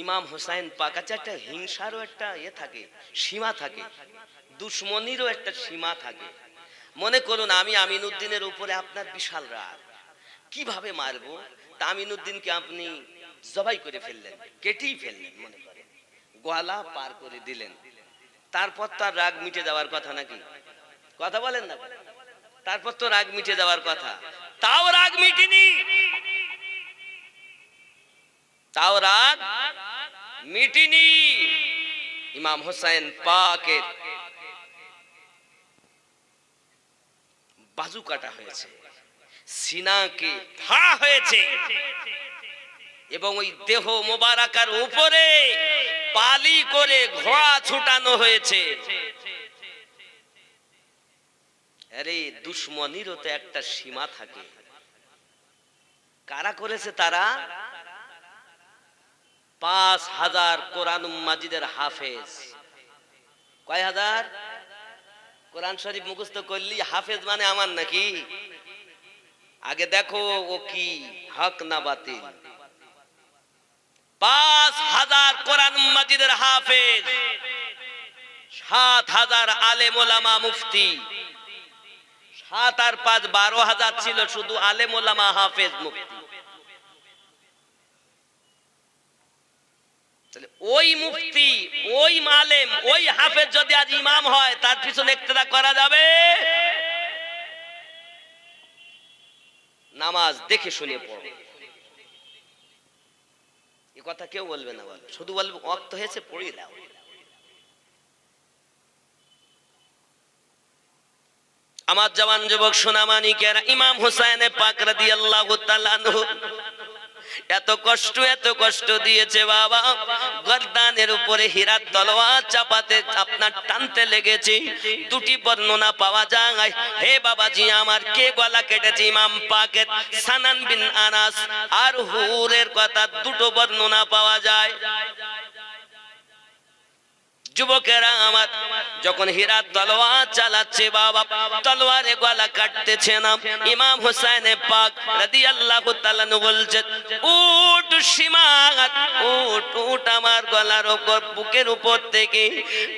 [SPEAKER 1] ইমাম হুসাইন পাক, আচ্ছা একটা হিংসারও একটা থাকে, সীমা থাকে, দুশ্মনীরও একটা সীমা থাকে। মনে করুন আমি আমিনউদ্দিনের উপরে আপনার বিশাল রাগ, কিভাবে মারবো? তা আমিনউদ্দিনকে আপনি জবাই করে ফেললেন, কেটেই ফেললেন, মনে করেন গলা পার করে দিলেন, তারপর তার রাগ মিটে যাওয়ার কথা নাকি? কথা বলেন না? তারপর তো রাগ মিটে যাওয়ার কথা, তাও রাগ মিটেনি, তাও রাগ মিটেনি। ইমাম হুসাইন পাকের বাজু কাটা হয়েছে, সিনাকে ফাড়া হয়েছে, এবং ওই দেহ মোবারকার উপরে বালি করে ঘোড়া ছুটানো হয়েছে। আরে দুশ্মনীরও তো একটা সীমা থাকে। কারা করেছে? তারা 5000 কোরআন মাজিদের হাফেজ। কয় হাজার? কোরআন শরীফ মুখস্থ করলি হাফেজ মানে আমার নাকি? আগে দেখো ও কি হক না বাতিল। 5000 কোরআন মাজিদের হাফেজ, 7000 আলেম ওলামা মুফতি, 7 আর 5 12,000 ছিল শুধু আলেম ওলামা হাফেজ মুফতি। ওই মুফতি, ওই আলেম, ওই হাফেজ যদি আজ ইমাম হয়, তার পিছনে ইক্তেদা করা যাবে? নামাজ দেখে শুনে পড়ো, এই কথা কেউ বলবে না, বল শুধু বলবে ওয়াক্ত হয়েছে পড়িয়ে দাও। আমার জওয়ান যুবক সোনামানিকেরা, ইমাম হুসাইন পাক রাদিয়াল্লাহু তাআলা আনহু এত কষ্ট দিয়েছে বাবা, গর্দানের উপরে হীরার তলোয়ার চাপাতে আপনার টানতে লেগেছে। দুটি বর্ণনা পাওয়া যায়, হে বাবাজি আমার, কে গলা কেটেছে? ইমাম পাকের সানান বিন আনাস আর হুরের কথা, দুটো বর্ণনা পাওয়া যায়। যুবকেরা আমার, যখন হীরার তলোয়ার চালাচ্ছে বাবা, তলোয়ারে গলা কাটতেছে না, ইমাম হুসাইন পাক রাদিয়াল্লাহু তাআলা বলছেন, উঠ সীমাত, উঠ আমার গলার উপর, বুকের উপর থেকে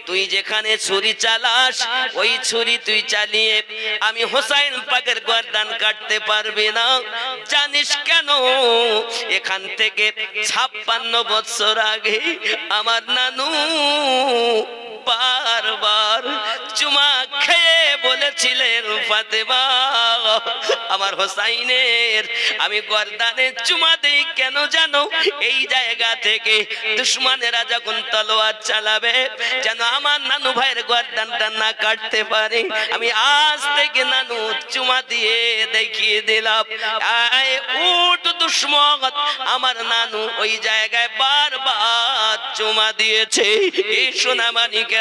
[SPEAKER 1] তুই যেখানে ছুরি চালাস, ওই ছুরি তুই চালিয়ে আমি হুসাইন পাকের গর্দান কাটতে পারবি না। জানিস কেন? এখান থেকে 56 বছর আগে আমার নানু বারবার চুমা খেয়ে বলেছিলেন, ফাতেমা আমার হোসাইনের আমি গর্দানে চুমা দেই কেন জানো? এই জায়গা থেকে দুশমনেরা যখন তলোয়ার চালাবে, যেন আমার নানু ভাইয়ের গর্দানটা না কাটতে পারে। আমি আজ থেকে নানু চুমা দিয়ে দেখিয়ে দিলাম। উঠ দুশমন, আমার নানু ওই জায়গায় বারবার চুমা দিয়েছে। এই সোনামানিকের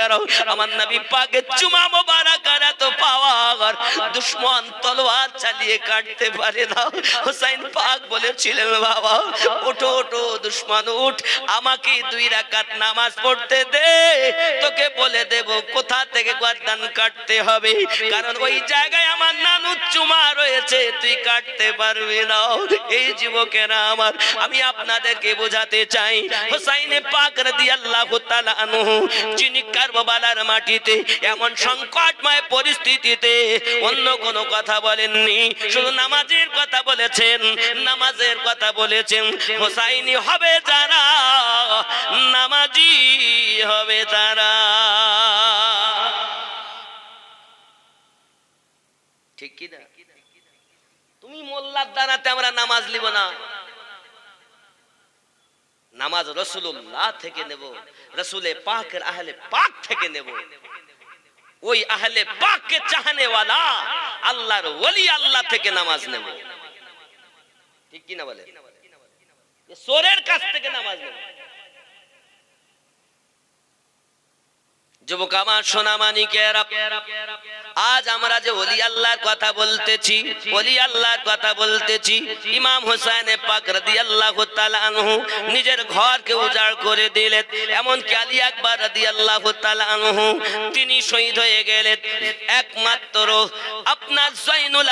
[SPEAKER 1] আমার নবী পাকের চুমা মোবারক এত পাওয়ার, দুশমন তলোয়ার চালিয়ে কাটতে পারে না। হুসাইন পাক বলেছিলেন, বাবা ওঠো ওঠো দুশমন উঠ, আমাকে 2 রাকাত নামাজ পড়তে দে, তোকে বলে দেব কোথা থেকে গর্দান কাটতে হবে, কারণ ওই জায়গায় আমার নানুর চুমা রয়েছে, তুই কাটতে পারবি না। এই যুবকেরা আমার, আমি আপনাদেরকে বোঝাতে চাই, হুসাইন পাক রাদিয়াল্লাহু তাআলা আনহু যিনি কারবালার মাটিতে এমন সংকটময় পরিস্থিতিতে অন্য কোনো কথা বলেননি, শুধু নামাজের কথা বলেছেন, নামাজের কথা বলেছেন। হুসাইনি হবে যারা, নামাজি হবে তারা। ঠিক কি না? তুমি মোল্লার দ্বারাতে আমরা নামাজ নিব না, নামাজ রাসূলুল্লাহ থেকে নেব, রাসূলে পাকের আহলে পাক থেকে নেব। ওই আহলে পাককে চাহনে ওয়ালা আল্লাহর ওলি আল্লাহ থেকে নামাজ নেব। ঠিক কি না বলে? সোরের কাছ থেকে নামাজ নেব। যুবক আমার, সোনা মানিকেরা, আজ আমরা যে ওলি আল্লাহর কথা বলতেছি, ওলি আল্লাহর কথা বলতেছি, ইমাম হুসাইন পাক রাদিয়াল্লাহু তাআলা আনহু নিজের ঘরকে উজাড় করে দিলেন, এমনকি আলী আকবর রাদিয়াল্লাহু তাআলা আনহু তিনি শহীদ হয়ে গেলেন। একমাত্র আপনার জয়নুল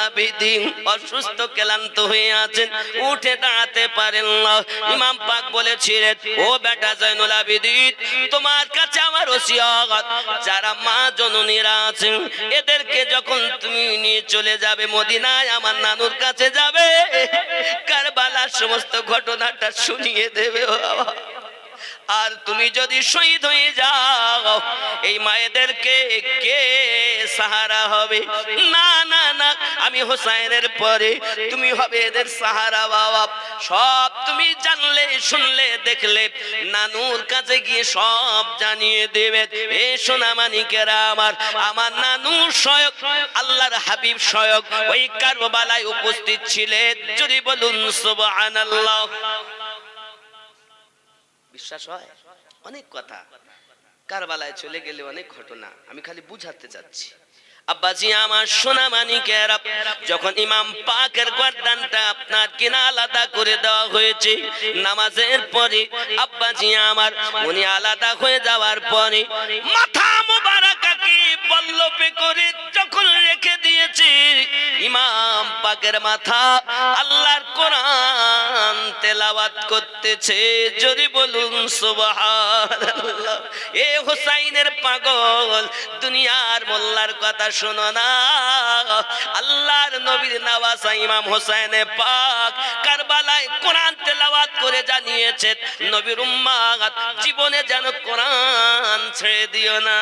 [SPEAKER 1] আবেদিন অসুস্থ ক্লান্ত হয়ে আছেন, উঠে দাঁড়াতে পারেন না। ইমাম পাক বলেছিলেন, ও বেটা জয়নুল আবেদিন, তোমার কাছে আমার ওসিয়ত, যারা মা জননীরা আছেন এদেরকে যখন তুমি নিয়ে চলে যাবে মদিনায়, আমার নানুর কাছে যাবে, কারবালার সমস্ত ঘটনাটা শুনিয়ে দেবে বাবা। আর তুমি যদি শহীদ হয়ে যাও, এই মায়েদেরকে কে সাহারা হবে? না না না, আমি হোসাইনের পরে তুমি হবে এদের সাহারা বাবা। সব তুমি জানলে, শুনলে, দেখলে, নানুর কাছে গিয়ে সব জানিয়ে দেবে। এ সোনা মানিকেরা আমার, আমার নানু স্বয়ং আল্লাহর হাবিব স্বয়ং ওই কারবালায় উপস্থিত ছিলেন। যদি বলুন সুবহানাল্লাহ। বিশ্বাস হয়? অনেক কথা, কারবালায় চলে গেলে অনেক ঘটনা, আমি খালি বুঝাতে চাচ্ছি। আব্বাজি আমার, সোনা মানিকেরা, যখন ইমাম পাকের গর্দানটা আপনার কিনা আলাদা করে দেওয়া হয়েছে নামাজের পরে, আব্বাজি আমার উনি আলাদা হয়ে যাওয়ার পরে মাথা মুবারাকাকে পল্লবে করে যখন রেখে দিয়েছে, ইমাম পাকের মাথা আল্লাহর কোরআন তেলাওয়াত করতেছে। যদি বলুন সুবহানাল্লাহ। এ হুসাইনের পাগল, দুনিয়ার মোল্লার কথা শোনো না, আল্লাহর নবীর নওয়াজা ইমাম হুসাইন পাক কারবালায় কোরআন তেলাওয়াত করে জানিয়েছেন, নবীর উম্মাত জীবনে যেন কোরআন ছেড়ে দিও না।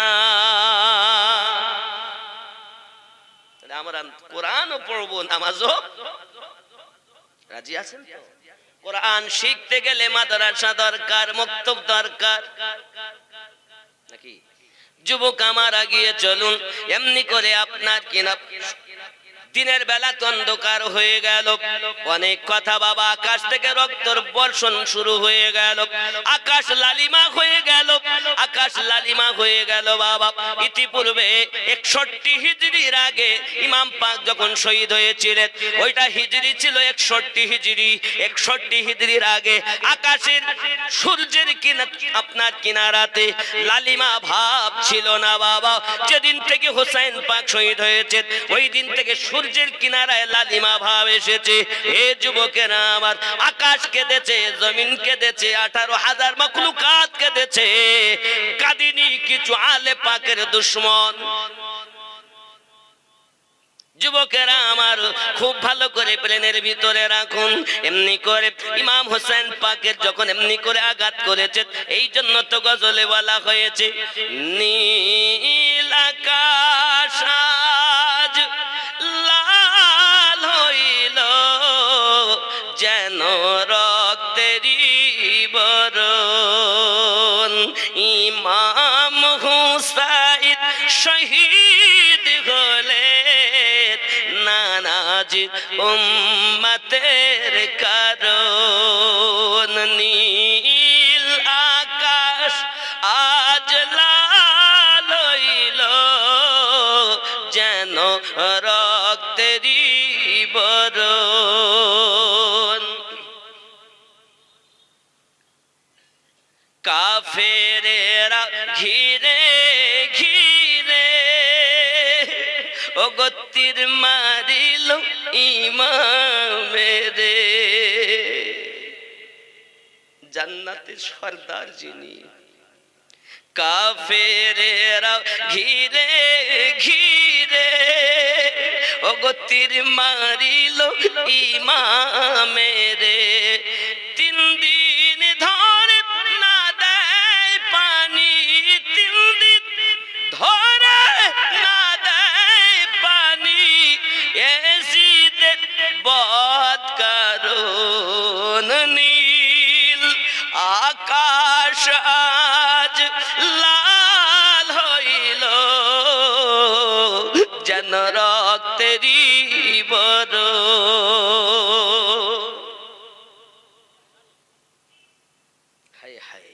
[SPEAKER 1] আমরা কোরআনও পড়বো, নামাজও। রাজি আছেন তো? কোরআন শিখতে গেলে মাদ্রাসা দরকার, মক্তব দরকার নাকি? যুবক আমার, আগিয়ে চলুন। এমনি করে আপনার কিনা দিনের বেলা তো অন্ধকার হয়ে গেল, অনেক কথা বাবা, আকাশ থেকে রক্তর বর্ষণ শুরু হয়ে গেল, আকাশ লালিমা হয়ে গেল, আকাশ লালিমা হয়ে গেল বাবা। ইতিপূর্বে 61 হিজরির আগে ইমাম পাক যখন শহীদ হয়েছিলেন, ওইটা হিজরি ছিল 61 হিজরি। 61 হিজরির আগে আকাশের সূর্যের আপনার কিনারাতে লালিমা ভাব ছিল না বাবা। যেদিন থেকে হুসাইন পাক শহীদ হয়েছে, ওই দিন থেকে সূর্যের কিনারায় লালিমা ভাব এসেছে। এ যুবকেরা আমার, আকাশ কেঁদেছে, জমিন কেঁদেছে, 18,000 মাখলুকাত কেঁদেছে, কাঁদিনি কিছু আলে পাকের দুশমন। যুবকেরা আমার, খুব ভালো করে প্লেনের ভিতরে রাখুন। এমনি করে ইমাম হোসেন পাকের যখন এমনি করে আঘাত করেছে, এই জন্য তো গজলে বলা হয়েছে, নীল আকাশ আজ লাল হইল যেন রক্তেরই বরণ, ইমাম হুসাইন শহীদ হলে নানাজি উম্মতের কারণ, নীল আকাশ আজ লাল হইল যেন রক্তেরই বরণ। কাফেরেরা ঘিরে ঘিরে ও গতির মারিল ইমামেরে। জান্নাতের সর্দার যিনি, কাফেরেরা ঘিরে ঘিরে ও গতির মারিল ইমামেরে। 3 দিন ধরে না দেয় পানি, 3 দিন ধরে না দেয় পানি, এজিদের বদ কারণ। নীল আকাশ আজ লাল হইল যেন রক্তেরই বরণ। হায় হায়,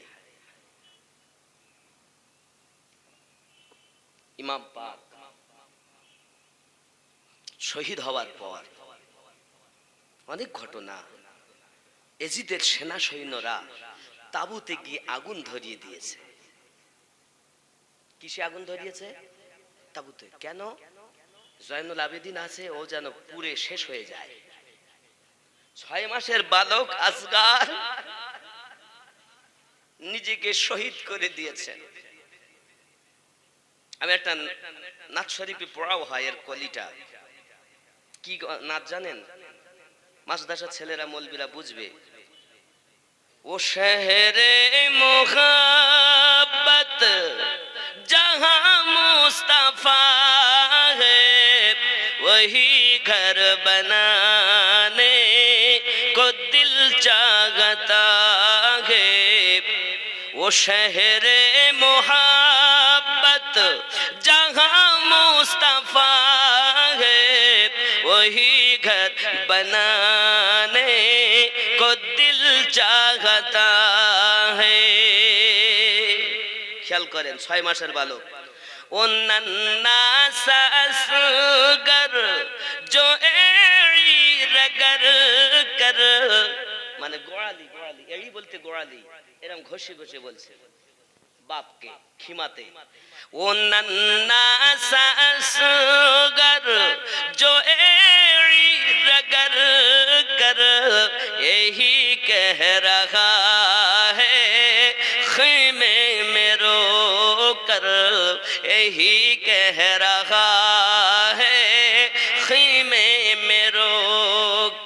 [SPEAKER 1] ইমাম পাক শহীদ হওয়ার পর অনেক ঘটনা। এজিদের সেনা সৈন্যরা তাবুতে গিয়ে আগুন ধরিয়ে দিয়েছে। কিসে আগুন ধরিয়েছে? তাবুতে। কেন? জয়নুল আবেদিন আছে, ও যেন পুড়ে শেষ হয়ে যায়। 6 মাসের বালক আসগার নিজেকে শহীদ করে দিয়েছেন। আমি একটা নাচ শরীফে পড়াও হয়, এর কলিটা কি নাচ জানেন? মাসদাসা ছেলেরা মৌলবীরা বুঝবে। ও শহরে মোহাব্বত जहां मुस्तफा है वही घर बनाने को दिल चाहता है। वो शहर मोहब्बत जहां मुस्तफा है वही घर बनाने को दिल चाहता है। খেয়াল করেন, 6 মাসের বালক। ও নন্না সাসগর জো এড়ি রগর কর, মানে গোড়ালি, গোড়ালি এড়ি বলতে গোড়ালি, এরকম ঘষে ঘষে বলছে বাপকে খিমাতে। ও নন্না সাসগর জো এড়ি রগর কর यही कह रहा है खैमे में रो कर, यही कह रहा है खैमे में रो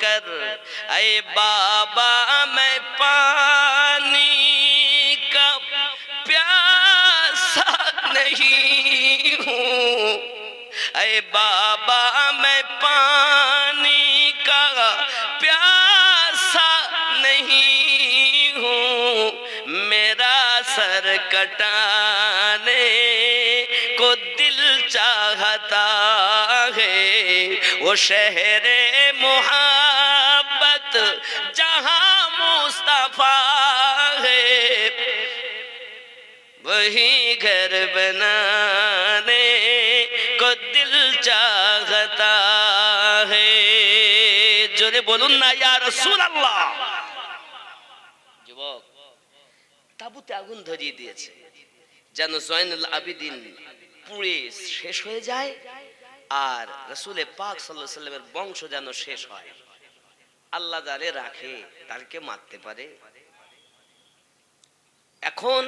[SPEAKER 1] कर। ऐ बाबा मैं पानी का प्यासा नहीं हूँ, ऐ बाबा मैं पानी का प्यासा नहीं हूँ, मेरा सर कटाने को दिल चाहता है। वो शहरे मोहब्बत जहाँ मुस्तफा है वही घर बनाने को दिल चाहता है। जोरे बोलून ना या रसूल अल्लाह। যুবক, তাবুতে আগুন ধরিয়ে দিয়েছে যেন জয়নুল আবেদিন পুড়ে শেষ হয়ে যায় আর রাসূলে পাক সাল্লাল্লাহু আলাইহি ওয়াসাল্লামের বংশ যেন শেষ হয়। আল্লাহ যারে রাখে তাকে মারতে পারে। এখন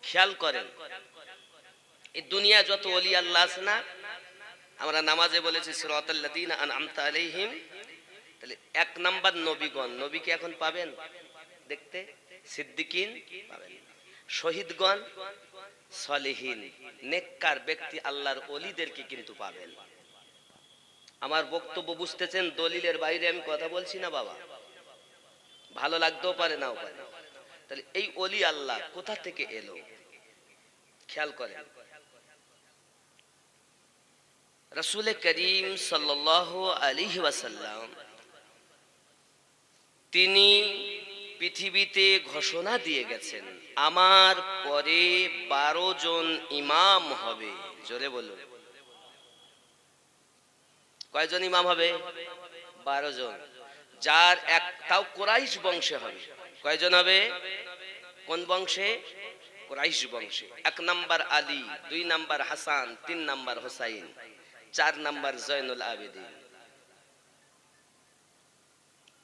[SPEAKER 1] খেয়াল করেন, এই দুনিয়া যত ওলি আল্লাহ আছে না, আমরা নামাজে বলেছি সিরাতাল লাযিনা আনআমতা আলাইহিম, তাহলে 1 নাম্বার নবীগণ। নবীকে এখন পাবেন দেখতে, সিদ্দিকিন পাবেন, শহীদগণ, সলিহিন, নেককার ব্যক্তি আল্লাহর ওলিদেরকে কিন্তু পাবেন। আমার বক্তব্য বুঝতেছেন? দলিলের বাইরে আমি কথা বলছি না বাবা, ভালো লাগতেও পারে নাও পারে। তাহলে এই ওলি আল্লাহ কোথা থেকে এলো খেয়াল করেন। রাসূল করিম সাল্লাল্লাহু আলাইহি ওয়াসাল্লাম তিনি পৃথিবীতে ঘোষণা দিয়ে গেছেন আমার পরে 12 জন ইমাম হবে। জোরে বলুন। কয়জন ইমাম হবে? 12 জন। যার একটাও কুরাইশ বংশে হবে। কয়জন হবে? কোন বংশে? কুরাইশ বংশে। 1 number Ali, 2 number Hasan, 3 number Husain, 4 number Zainul Abedin,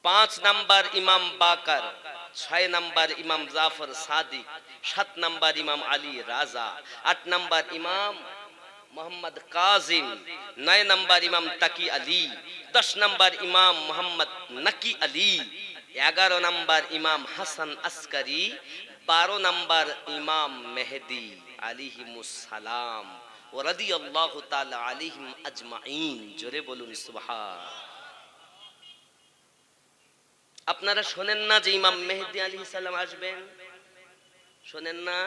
[SPEAKER 1] 5 number Imam Baqir, 6 number ইমাম জাফর সাদিক, 7 নাম্বার ইমাম আলী রাজা, 8 নাম্বার ইমাম মোহাম্মদ কাজিম, 9 নাম্বার ইমাম তাকি আলী, 10 নাম্বার ইমাম মোহাম্মদ নাকি আলী, 11 নাম্বার ইমাম হাসান আসকারি, 12 নাম্বার ইমাম মেহেদি আলাইহিমুস সালাম ওয়া রাদিয়াল্লাহু তাআলা আলাইহিম আজমাইন। জোরে বলুন সুবহান। আপনারা শোনেন না যে ইমাম মেহেদি আলাইহিস সালাম আসবেন? শোনেন না?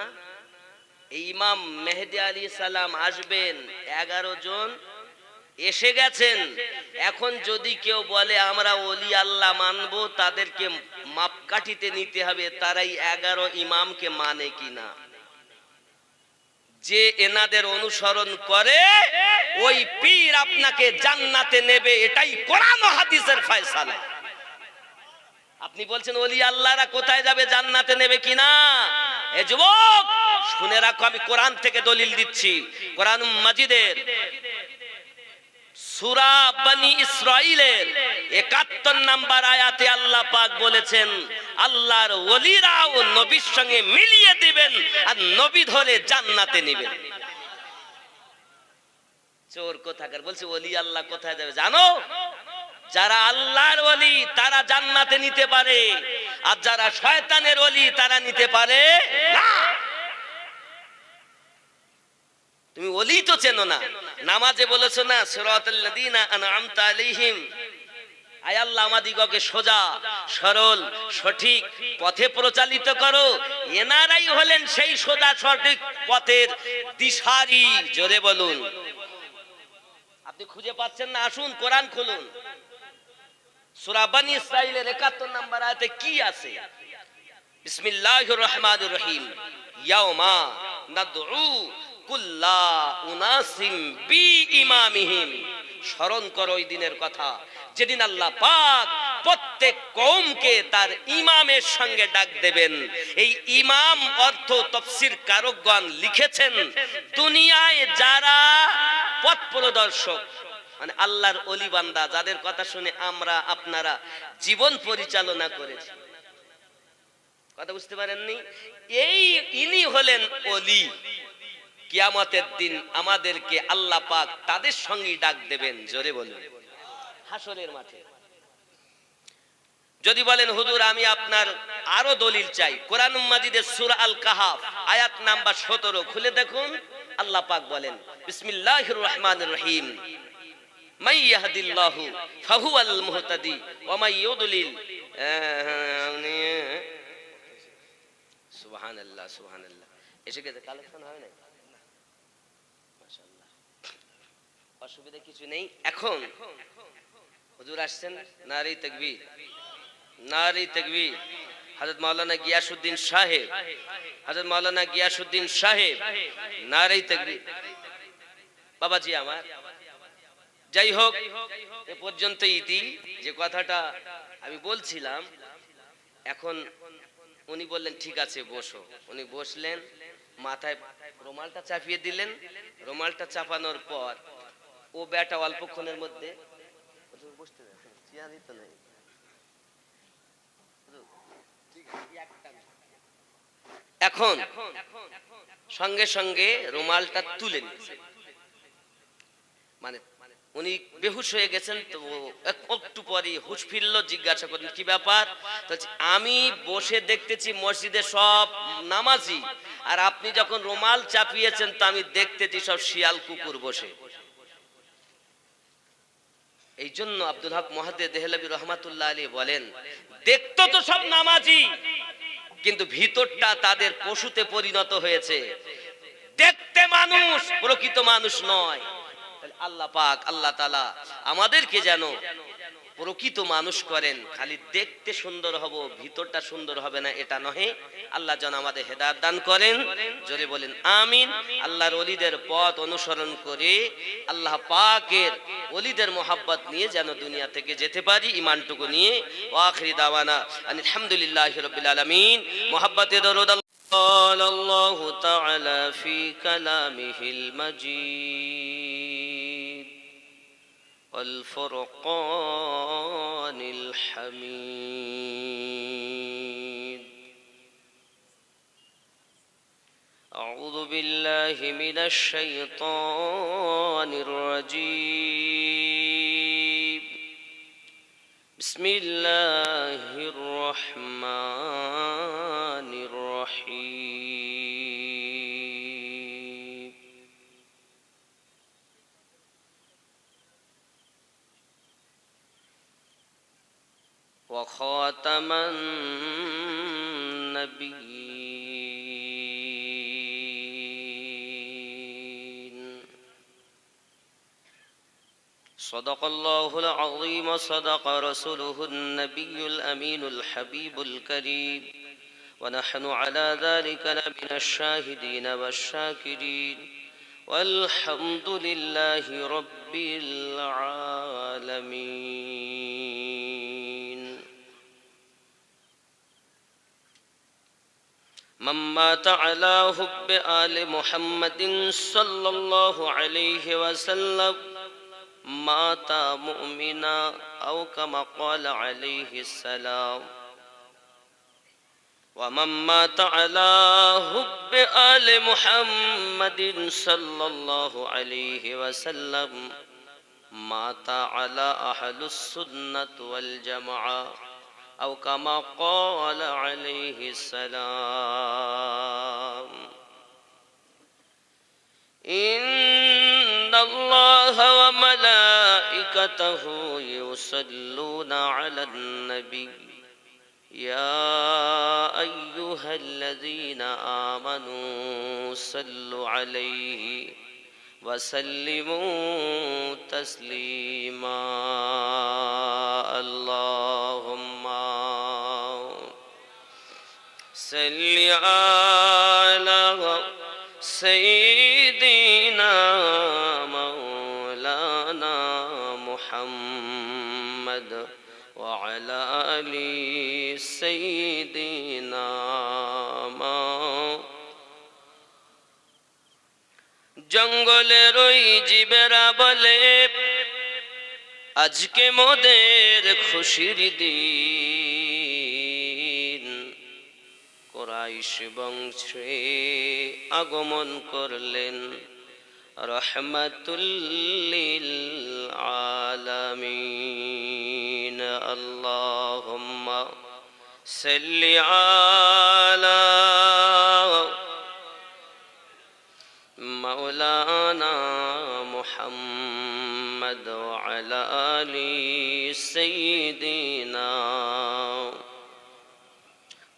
[SPEAKER 1] এই ইমাম মেহেদি আলাইহিস সালাম আসবেন, 11 জন এসে গেছেন। এখন যদি কেউ বলে আমরা ওলি আল্লাহ মানব, তাদেরকে মাপকাঠিতে নিতে হবে তারাই 11 ইমামকে মানে কিনা। যে এনাদের অনুসরণ করে ওই পীর আপনাকে জান্নাতে নেবে, এটাই কোরআন ও হাদিসের ফয়সালা। আপনি বলছেন ওলি আল্লাহরা কোথায় যাবে, জান্নাতে নেবে কিনা? এ যুবক শুনে রাখো, আমি কোরআন থেকে দলিল দিচ্ছি। কোরআন মাজিদের সূরা বনি ইসরাঈলের 71 নাম্বার আয়াতে আল্লাহ পাক বলেছেন আল্লাহর ওলিরা ও নবীর সঙ্গে মিলিয়ে দিবেন আর নবী ধরে জান্নাতে নেবেন। চোর কোথাকার বলছে ওলি আল্লাহ কোথায় যাবে জানো? যারা আল্লাহর ওলি তারা জান্নাতে নিতে পারে, আর যারা শয়তানের ওলি তারা নিতে পারে না। তুমি ওলি তো চেনো না, নামাজে বলেছো না সিরাতাল লাযিনা আনআমতা আলাইহিম, আয় আল্লাহ আমাদিগকে সোজা সরল সঠিক পথে পরিচালিত করো। এনারাই হলেন সেই সোজা সঠিক পথের দিশারি। জোরে বলুন। আপনি খুঁজে পাচ্ছেন না? আসুন কোরআন খুলুন। সূরা বনি ইসরাঈলের 71 নাম্বার আয়াতে কি আছে? বিসমিল্লাহির রহমানির রহিম। ইয়াউমা নাদউ কুল্লা উনাসিম বিইমামিহিম। স্মরণ করো ওই দিনের কথা যেদিন আল্লাহ পাক প্রত্যেক কওমকে তার ইমামের সঙ্গে ডাক দেবেন। এই ইমাম অর্থ তাফসীর কারকগণ লিখেছেন দুনিয়ায় যারা পথ প্রদর্শক, মানে আল্লাহর ওলি বান্দা, যাদের কথা শুনে আমরা আপনারা জীবন পরিচালনা করেছি। কথা বুঝতে পারেননি? এই ইনি হলেন ওলি। কিয়ামতের দিন আমাদেরকে আল্লাহ পাক তাদের সঙ্গে ডাক দেবেন। জোরে বলুন। হাসরের মাঠে। যদি বলেন হুজুর আমি আপনার আরো দলিল চাই, কোরআন মাজিদের সূরা আল কাহাফ আয়াত নাম্বার 17 খুলে দেখুন। আল্লাহ পাক বলেন বিসমিল্লাহির রহমানির রহিম, মান ইয়াহদিল্লাহু ফাহুয়াল মুহতাদি ওয়া মান ইউদলিল। সুবহানাল্লাহ সুবহানাল্লাহ। এসে গেছে, কালেকশন হয় না? মাশাআল্লাহ, অসুবিধা কিছু নেই। এখন হুজুর আসছেন, নারে তাকবীর, নারে তাকবীর। হযরত মাওলানা গিয়াসউদ্দিন সাহেব, হযরত মাওলানা গিয়াসউদ্দিন সাহেব, নারে তাকবীর। বাবাজি আমার, যাই হোক এ পর্যন্ত ইতি। যে কথাটা আমি বলছিলাম, এখন উনি বললেন ঠিক আছে বসো। উনি বসলেন, মাথায় রুমালটা চাপিয়ে দিলেন। রুমালটা চাপানোর পর ও বেটা অল্পক্ষণের মধ্যে বসতে দেখেন, চেয়ারই তো নেই। এখন সঙ্গে সঙ্গে রুমালটা তুলে নিয়েছে, মানে উনি বেহুশ হয়ে গেছেন। তো একটু পরে হুঁশ ফিরলো, জিজ্ঞাসা করলেন কি ব্যাপার? আমি বসে দেখতেছি মসজিদে সব নামাজি, আর আপনি যখন রুমাল চাপিয়েছেন তো আমি দেখতেছি সব শিয়াল কুকুর বসে। এই জন্য আব্দুল হক মুহাদ্দিস দেহলভী রহমাতুল্লাহ আলাইহি বলেন দেখতো তো সব নামাজি, কিন্তু ভিতরটা তাদের পশুতে পরিণত হয়েছে। দেখতে মানুষ, প্রকৃত মানুষ নয়। আল্লাহ পাক আল্লাহ তাআলা আমাদেরকে যেন প্রকৃত মানুষ করেন। খালি দেখতে সুন্দর হব, ভিতরটা সুন্দর হবে না এটা নহে। আল্লাহ যেন আমাদের হেদায়েত দান করেন। জোরে বলেন আমিন। আল্লাহর ওলিদের পথ অনুসরণ করে আল্লাহ পাকের ওলিদের মোহাব্বত নিয়ে যেন দুনিয়া থেকে যেতে পারি ঈমানটুকু নিয়ে। ওয়া আখিরি দাওয়ানা আলহামদুলিল্লাহি রাব্বিল আলামিন। মোহাব্বতে দরুদ। قال الله تعالى في كلامه المجيد والفرقان الحميد. أعوذ بالله من الشيطان الرجيم. بسم الله الرحمن الرحيم. وخاتم النبيين. صدق الله العظيم وصدق رسوله النبي الأمين الحبيب الكريم، ونحن على ذلك لمن الشاهدين والشاكرين، والحمد لله رب العالمين. من مات على حب آل محمد صلى الله عليه وسلم مات مؤمنا أو كما قال عليه السلام. ومن مات على حب آل محمد صلى الله عليه وسلم مات على أهل السنة والجماعة أو كما قال عليه السلام. إن الله وملائكته يصلون على النبي يا أيها الذين آمنوا صلوا عليه وسلموا تسليما. اللهم صل على سيدنا مولانا محمد وعلى آل سيدنا জঙ্গলের ওই জীবেরা বলে আজকে মোদের খুশির দিন। কুরাইশ বংশে আগমন করলেন রহমাতুল লিল আলামিন। আল্লাহুম্মা সাল্লি আলা মাওলানা মুহাম্মদ ওয়া আলা আলি সাইয়্যিদিনা।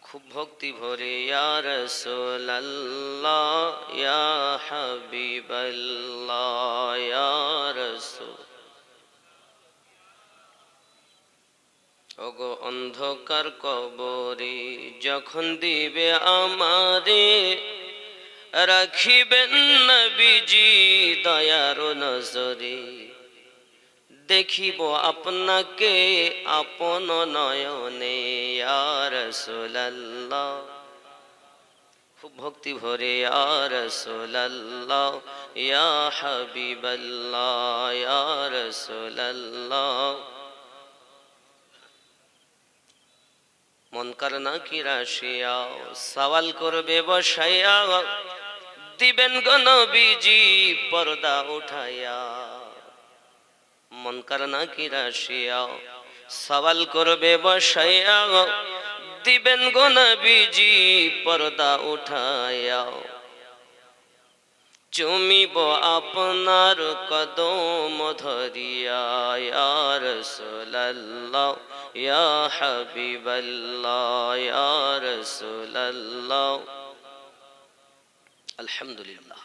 [SPEAKER 1] খুব ভক্তি ভরে ইয়া রাসূলুল্লাহ ইয়া হাবিবাল্লাহ ইয়া রাসূল। ওগো অন্ধকার কবরে যখন দিবে আমারে রাখিবেন নবীজি দয়ার নজরে। দেখিব আপনাকে আপন নয়নে ইয়া রাসূলুল্লাহ। খুব ভক্তি ভরে ইয়া রাসূলুল্লাহ ইয়া হাবিবাল্লাহ ইয়া রাসূলুল্লাহ। মুনকার নাকির আসিয়া সওয়াল করবে বসাইয়া দিবেন গো নবীজি পর্দা উঠাইয়া। মুনকার নাকির আসিয়া সওয়াল করবে বসাইয়া দিবেন গো নবীজি পর্দা উঠাইয়া। চুমিব আপনার কদম ধরিয়া ইয়া রাসূলুল্লাহ ইয়া হাবিবাল্লাহ ইয়া রাসূলুল্লাহ। আলহামদুলিল্লাহ।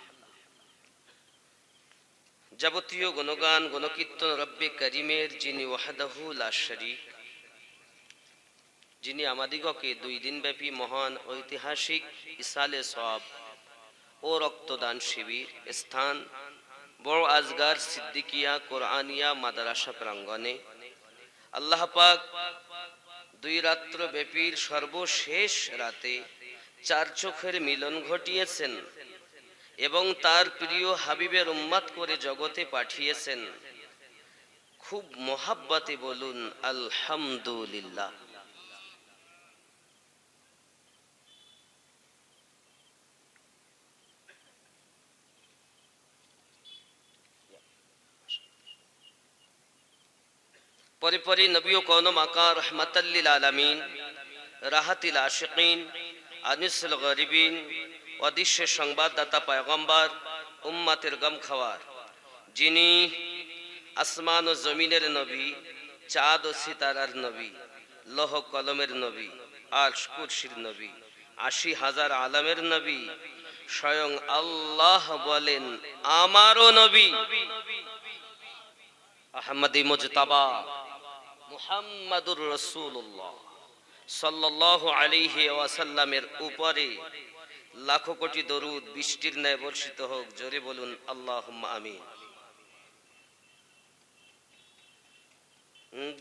[SPEAKER 1] যাবতীয় গুণগান গুণকীর্তন রব্বে করিমের, যিনি ওয়াহদাহু লা শারীক, যিনি আমাদিগকে 2 দিনব্যাপী মহান ঐতিহাসিক ইসালে সওয়াব ও রক্তদান শিবির স্থান বড় আজগার সিদ্দিকিয়া কোরআনিয়া মাদ্রাসা প্রাঙ্গণে আল্লাহ পাক 2 রাত্র ব্যাপীর সর্বশেষ রাতে 4 চোখের মিলন ঘটিয়েছেন এবং তার প্রিয় হাবিবের উম্মত করে জগতে পাঠিয়েছেন। খুব মোহাব্বতে বলুন আলহামদুলিল্লাহ। পরে পরে নবী ও কওম আকা রহমাতাল লিল আলামিন, রাহাতিল আশিকিন, আনিসুল গরিবিন, অদৃশ্যের সংবাদদাতা পয়গম্বর, উম্মতের গম খাওয়ার, যিনি আসমান ও জমিনের নবী, চাঁদ ও সিতারার নবী, লৌহ কলমের নবী, আরশ কুরসির নবী, 80,000 আলমের নবী, স্বয়ং আল্লাহ বলেন আমারও নবী আহমদী মুজতাবা মুহাম্মাদুর রাসূলুল্লাহ সাল্লাল্লাহু আলাইহি ওয়াসাল্লামের উপরে লাখো কোটি দরুদ বৃষ্টির ন্যায় বর্ষিত হোক। জোরে বলুন আল্লাহুম্মা আমিন।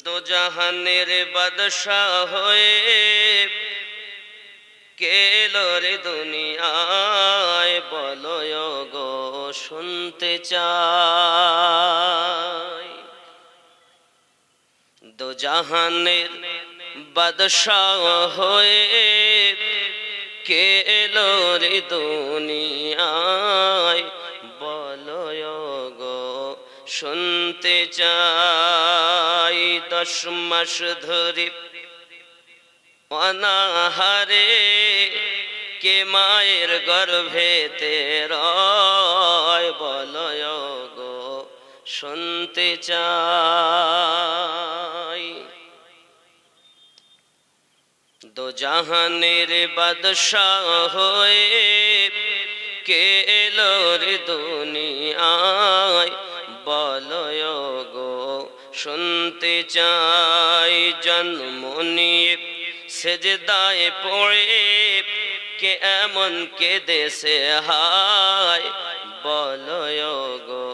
[SPEAKER 1] দো জাহানের বাদশাহ হয়ে কেলো রে দুনিয়ায়, বলো গো শুনতে চাই। দো জাহানের বাদশাহ হয়ে কেলো রে দুনিয়ায়, বলো গো শুনতে চাই। 10 মাস ধরে অনাহারে কে মায়ের গর্ভেতে রয়, বলো গো শুনতে চাই। দো জাহানের বাদশাহ হয়ে কে এলো রে দুনিয়ায়, বলো গো শুনতে চাই। জন্ম নিয়ে সেজদায় পড়ে কে এমন কেঁদেছে হায়, বলো গো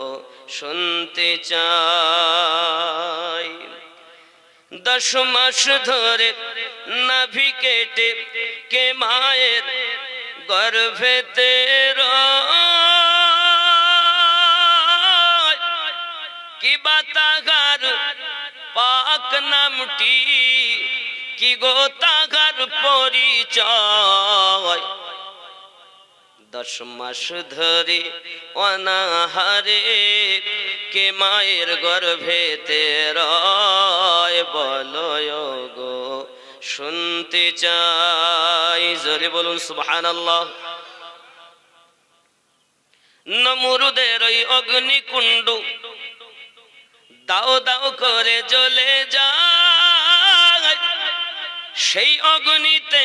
[SPEAKER 1] শুনতে চাই। 10 মাস ধরে নাভি কেটে কে মায়ের গর্ভেতে রয়, কি বাতাগার পাক নামটি, কি গো তাগার পরিচয়। 10 মাস ধরে অনাহারে কে মায়ের গর্ভেতে রয়, বলো গো শুনতে চাই। জোরে বলুন সুবহানাল্লাহ। নমরুদের ওই অগ্নিকুণ্ড দাও দাও করে জ্বলে যায়, সেই অগ্নিতে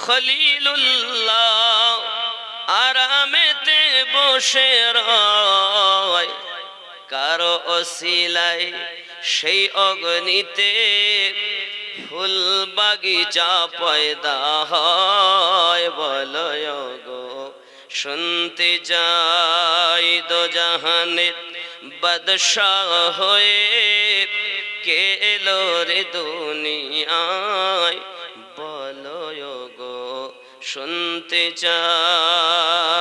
[SPEAKER 1] খলিলুল্লাহ আরামেতে বসে রয়। কারো ওসিলায় সেই অগ্নিতে ফুল বাগিচা পয়দা হয়, বলো গো শুনতে চাই। দো জাহানের বাদশাহ হয়ে কে এলো রে দুনিয়ায়, বলো গো শুনতে চাই।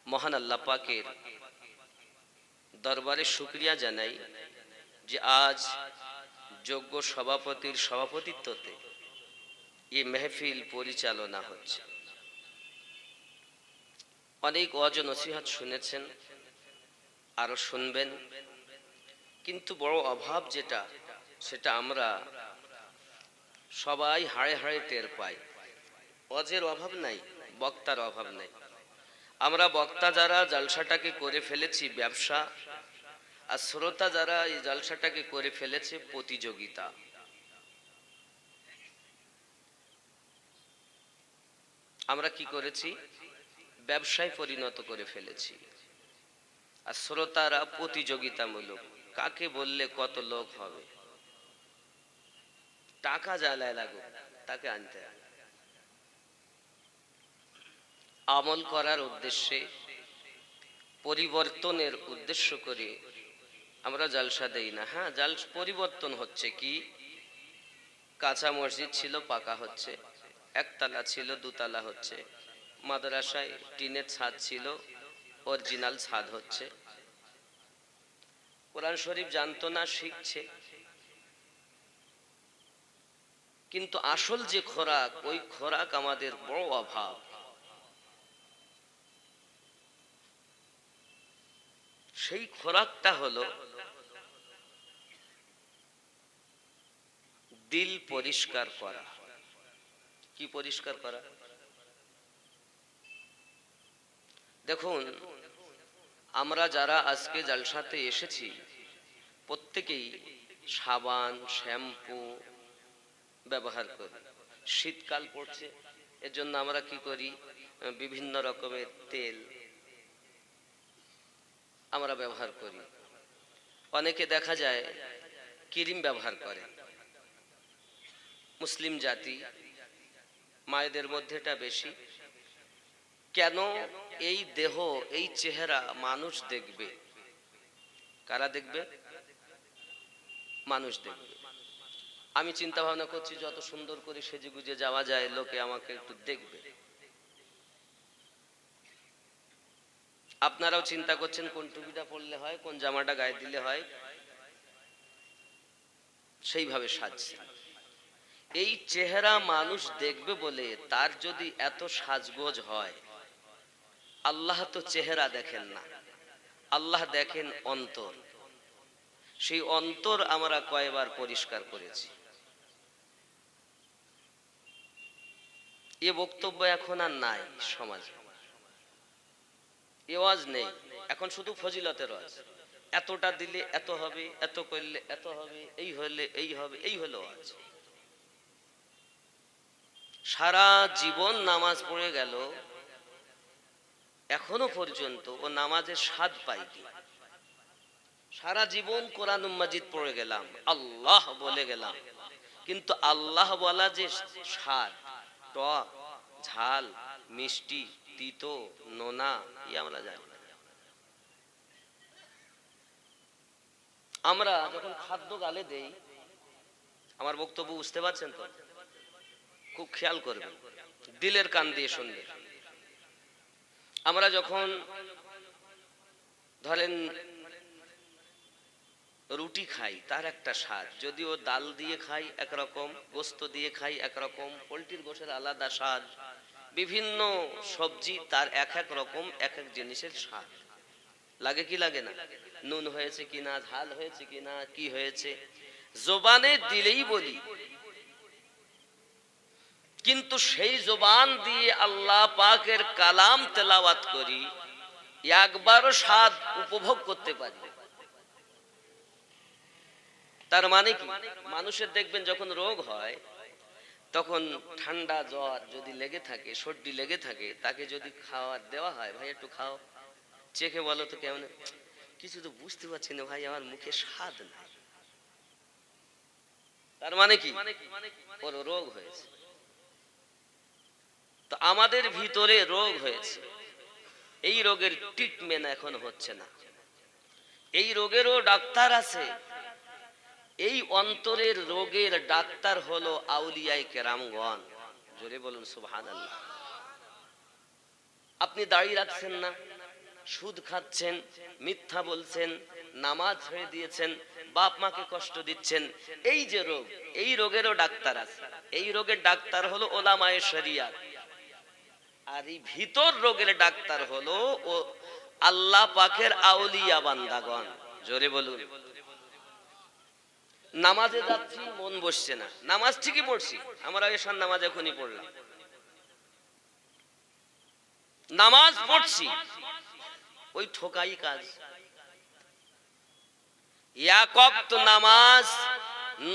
[SPEAKER 1] মহান আল্লাহ পাকের দরবারে শুকরিয়া জানাই যে আজ যোগ্য সভাপতির সভাপতিত্বতে এই মেহফিল পরিচালনা হচ্ছে। অনেক ওয়াজ নসিহত শুনেছেন, আরো শুনবেন, কিন্তু বড় অভাব যেটা, সেটা আমরা সবাই হাড়ে হাড়ে টের পাই। ওয়াজের অভাব নাই, বক্তার অভাব নাই। আমরা বক্তা যারা জলসাটাকে করে ফেলেছি ব্যবসা, আর শ্রোতা যারা এই জলসাটাকে করে ফেলেছে প্রতিযোগিতা। আমরা কি করেছি? ব্যবসায় পরিণত করে ফেলেছি। আর শ্রোতারা প্রতিযোগিতামূলক, কাকে বললে কত লোক হবে, টাকা জ্বালায় লাগুক তাকে আনতে হবে। আমল করার উদ্দেশ্যে, পরিবর্তনের উদ্দেশ্য করে আমরা জালসা দেই না। হ্যাঁ, পরিবর্তন হচ্ছে কি, কাঁচা মসজিদ ছিল পাকা হচ্ছে, একতলা ছিল দুতলা হচ্ছে, মাদ্রাসায় টিনের ছাদ ছিল অরিজিনাল ছাদ হচ্ছে, কোরআন শরীফ জানতো না শিখছে। কিন্তু আসল যে খোরাক, ওই খোরাক আমাদের বড় অভাব। সেই খোরাকটা হলো দিল পরিষ্কার করা। কি পরিষ্কার করা? দেখুন, আমরা যারা আজকে জালসাতে এসেছি প্রত্যেকেই সাবান শ্যাম্পু ব্যবহার করি। শীতকাল পড়ছে, এর জন্য আমরা কি করি, বিভিন্ন রকমের তেল আমরা ব্যবহার করি। অনেকে দেখা যায় ক্রিম ব্যবহার করে। মুসলিম জাতি, মায়েদের মধ্যে এটা বেশি। কেন? এই দেহ, এই চেহারা মানুষ দেখবে। কারা দেখবে? মানুষ দেখবে। আমি চিন্তা ভাবনা করছি যত সুন্দর করে সেজে গুজে যাওয়া যায়, লোকে আমাকে একটু দেখবে। আপনারাও চিন্তা করছেন কোন টুপিটা পরলে হয়, কোন জামাটা গায়ে দিলে হয়, সেইভাবে সাজছে। এই চেহারা মানুষ দেখবে বলে তার যদি এত সাজগোজ হয়, আল্লাহ তো চেহারা দেখেন না, আল্লাহ দেখেন অন্তর। সেই অন্তর আমরা কয়বার পরিষ্কার করেছি? এ বক্তব্য এখন আর নাই সমাজে, এ ওয়াজ নেই, এখন শুধু ফজিলতের ওয়াজ। এতটা দিলে এত হবে, এত করলে এত হবে, এই হলে এই হবে, এই হলো ওয়াজ। সারা জীবন নামাজ পড়ে গেল, এখনো পর্যন্ত ও নামাজের স্বাদ পাইনি। সারা জীবন কোরআন মাজিদ পড়ে গেলাম, আল্লাহ বলে গেলাম, কিন্তু আল্লাহ বলা যে স্বাদ, টক, ঝাল, মিষ্টি, তিতো, নোনা, আমরা জানি না। আমরা যখন খাদ্য গালে দেই, আমার বক্তব্য বুঝতে পারছেন তো? খুব খেয়াল করবেন, দিলের কান দিয়ে শুনবেন। আমরা যখন ধরেন রুটি খাই, তার একটা স্বাদ, যদিও ডাল দিয়ে খাই একরকম, গোস্ত দিয়ে খাই একরকম, পোলট্রির গোশের আলাদা স্বাদ, বিভিন্ন সবজি তার এক এক রকম, এক এক জিনিসের স্বাদ লাগে কি লাগে না? নুন হয়েছে কিনা, ঝাল হয়েছে কিনা, কি হয়েছে জবানে দিলেই বলি, কিন্তু সেই জবান দিয়ে আল্লাহ পাকের কালাম তেলাওয়াত করি, একবারও স্বাদ উপভোগ করতে পারি। তার মানে কি, মানুষের দেখবেন যখন রোগ হয়, তখন ঠান্ডা জ্বর যদি লেগে থাকে, সর্দি লেগে থাকে, তাকে যদি খাওয়ার দেওয়া হয়, ভাই একটু খাও, চেখে বলো তো কেমন, কিছু তো বুঝতে পারছি না ভাই, আমার মুখে স্বাদ নাই। তার মানে কি, ওর রোগ হয়েছে। তো আমাদের ভিতরে রোগ হয়েছে, এই রোগের ট্রিটমেন্ট এখন হচ্ছে না। এই রোগেরও ডাক্তার আছে। এই অন্তরের রোগের ডাক্তার হলো আউলিয়ায়ে কেরামগণ। জোরে বলুন সুবহানাল্লাহ। আপনি দাড়ি রাখছেন না, সুদ খাচ্ছেন, মিথ্যা বলছেন, নামাজ ছেড়ে দিয়েছেন, বাপ মাকে কষ্ট দিচ্ছেন, এই যে রোগ, এই রোগেরও ডাক্তার আছে। এই রোগের ডাক্তার হলো ওলামায়ে শরিয়াত। আর এই ভিতর রোগের ডাক্তার হলো ও আল্লাহ পাকের আউলিয়া বান্দাগণ। জোরে বলুন। নামাজে যাচ্ছি, মন বসছে না, নামাজ ঠিকই পড়ছি, আমরা এশার নামাজ এখনই পড়লাম, নামাজ পড়ছি, ওই ঠোকাই কাজ। এক ওয়াক্ত নামাজ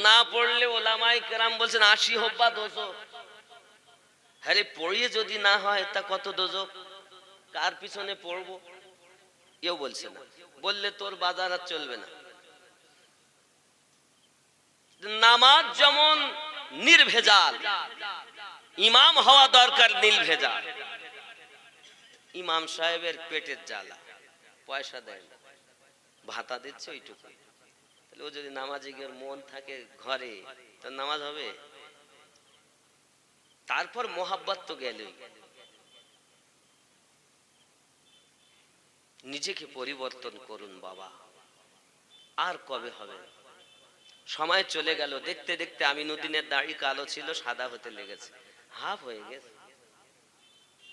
[SPEAKER 1] না পড়লে ওলামায়ে কেরাম বলছেন 80 হব্বা দোজখ। আরে পড়িয়ে যদি না হয় তা কত দোজখ, কার পিছনে পড়বো কেউ বলছে না, বললে তোর বাজার আর চলবে না। নামাজ যেমন নির্ভেজাল, ইমাম হওয়া দরকার নির্ভেজাল। ইমাম সাহেবের পেটের জ্বালা, পয়সা দেয় না, ভাতা দিচ্ছে ওইটুকু। তাহলে ও যদি নামাজে গিয়ে মন থাকে ঘরে, তার নামাজ হবে? তারপর মোহাব্বত তো গেলই। নিজেকে পরিবর্তন করুন বাবা, আর কবে হবে? সময় চলে গেল, দেখতে দেখতে আমিনুদ্দিনের দাড়ি কালো ছিল, সাদা হতে লেগেছে, হাফ হয়ে গেছে।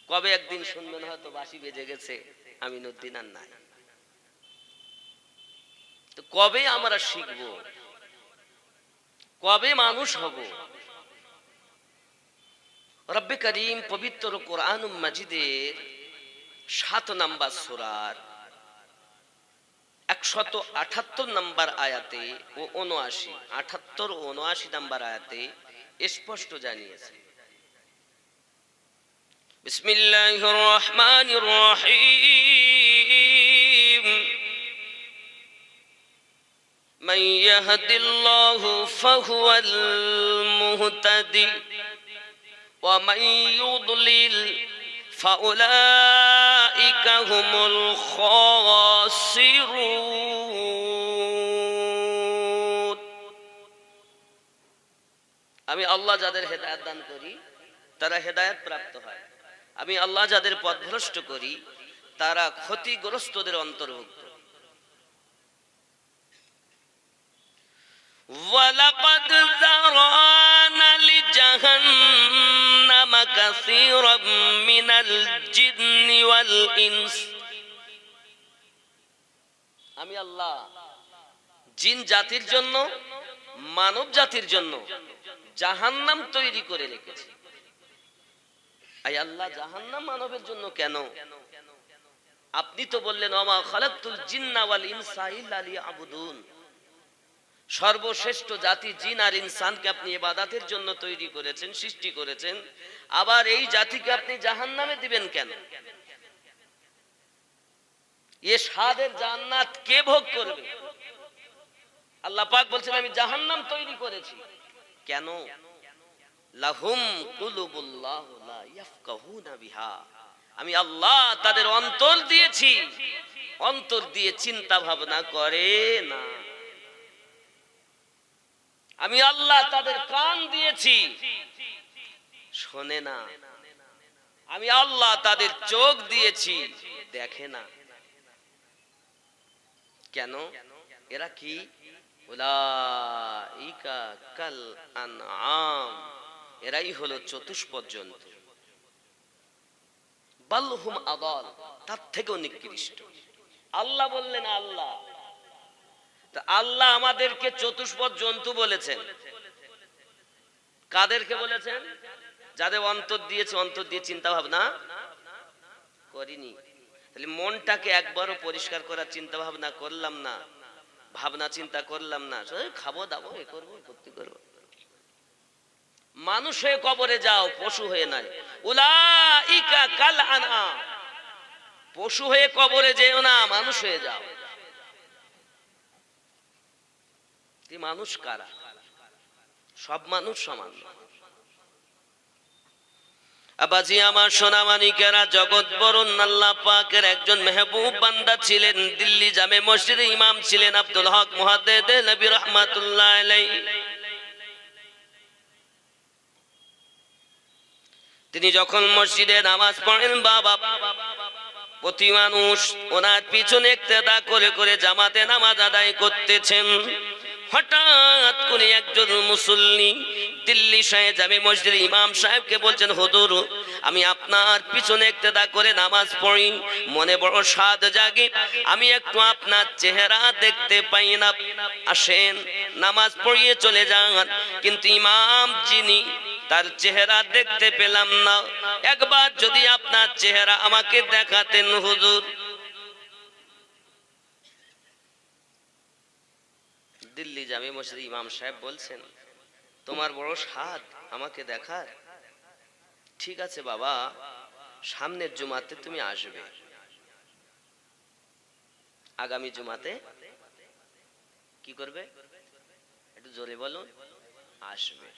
[SPEAKER 1] কবে একদিন শুনবেন হয়তো বাঁশি বেজে গেছে, আমিনুদ্দিন আর নাই। তো কবে আমরা শিখব, কবে মানুষ হব? রব্বে করিম পবিত্র কোরআন মাজিদের 7 নম্বর সূরার 178 নম্বর আয়াতে ও 78 ও 79 নম্বর আয়াতে স্পষ্ট জানিয়েছে, বিসমিল্লাহির রহমানির রহিম, মান ইয়াহদিল্লাহু ফাহুয়াল মুহতাদি ওয়া মান ইউদ্লিল ফাউলাইকা হুমুল খাসিরুন। আমি আল্লাহ যাদের হেদায়েত দান করি তারা হেদায়েত প্রাপ্ত হয়, আমি আল্লাহ যাদের পথভ্রষ্ট করি তারা ক্ষতিগ্রস্তদের অন্তর্ভুক্ত। ওয়ালাকাদ যারানা লিজাহান্নামা কাসীরাম মিনাল জিন্নি ওয়াল ইনস। আমি আল্লাহ জিন জাতির জন্য, মানব জাতির জন্য জাহান্নাম তৈরি করে রেখেছি। আয় আল্লাহ, জাহান্নাম মানবের জন্য কেন? আপনি তো বললেন ওমা খালাকতুল জিন্না ওয়াল ইনসা ইল্লা লিয়াবুদুন। সর্বশ্রেষ্ঠ জাতি জিন আর ইনসানকে আপনি ইবাদতের জন্য তৈরি করেছেন, সৃষ্টি করেছেন, আবার এই জাতিকে আপনি জাহান্নামে দিবেন কেন? এ স্বাদের জান্নাত কে ভোগ করবে? আল্লাহ পাক বলছেন আমি জাহান্নাম তৈরি করেছি কেন? লাহুম কুলুবুল্লাহু লা ইয়াফকাহুনা বিহা। আমি আল্লাহ তাদের অন্তর দিয়েছি, অন্তর দিয়ে চিন্তা ভাবনা করে না। আমি আল্লাহ তাদের কান দিয়েছি, শোনে না। আমি আল্লাহ তাদের চোখ দিয়েছি, দেখে না। কেন? এরা কি? উলাইকা কাল আনআম, এরাই হলো চতুষ্পদ জন্তু। বালহুম আদাল, তার থেকেও নিকৃষ্ট। আল্লাহ বললেন আল্লাহ, তা আল্লাহ আমাদেরকে চতুষ্পদ জন্তু বলেছেন। কাদেরকে বলেছেন? যাদের অন্তর দিয়েছে, অন্তর দিয়ে চিন্তা ভাবনা করিনি। তাহলে মনটাকে একবারও পরিষ্কার করার চিন্তা ভাবনা করলাম না, ভাবনা চিন্তা করলাম না, খাবো দাবো, এ করবো, ভক্তি করবো। মানুষ হয়ে কবরে যাও, পশু হয়ে নাই। উলাইকা কাল আনআম, পশু হয়ে কবরে যেও না, মানুষ হয়ে যাও। মানুষ কারা? সব মানুষ সমান। আবাজি আমার সোনামানিকেরা, জগৎ বরণ আল্লাহ পাকের একজন মেহবুব বান্দা ছিলেন, দিল্লি জামে মসজিদে ইমাম ছিলেন আব্দুল হক মুহাদ্দিদ নবী রাহমাতুল্লাহ আলাইহি। তিনি যখন মসজিদে নামাজ পড়েন, বাবা প্রতি মানুষ ওনার পিছনে ইক্তেদা করে করে জামাতে নামাজ আদায় করতেছেন। হঠাৎ করে একজন মুসল্লি দিল্লি শাহে জামে মসজিদের ইমাম সাহেবকে বলছেন, হুজুর আমি আপনার পিছনে ইক্তেদা করে নামাজ পড়ি, মনে বড় সাদ জাগে, আমি একটু আপনার চেহারা দেখতে পাই না, আসেন নামাজ পড়িয়ে চলে যান। কিন্তু ইমাম যিনি, তার চেহারা দেখতে পেলাম না, একবার যদি আপনার চেহারা আমাকে দেখাতেন হুজুর। দিল্লি জামে মসজিদ ইমাম সাহেব বলছেন, তোমার বড় সাদ আমাকে দেখার? ঠিক আছে বাবা, সামনের জুমাতে তুমি আসবে, আগামী জুমাতে কি করবে? একটু জোরে বলুন। আসবে।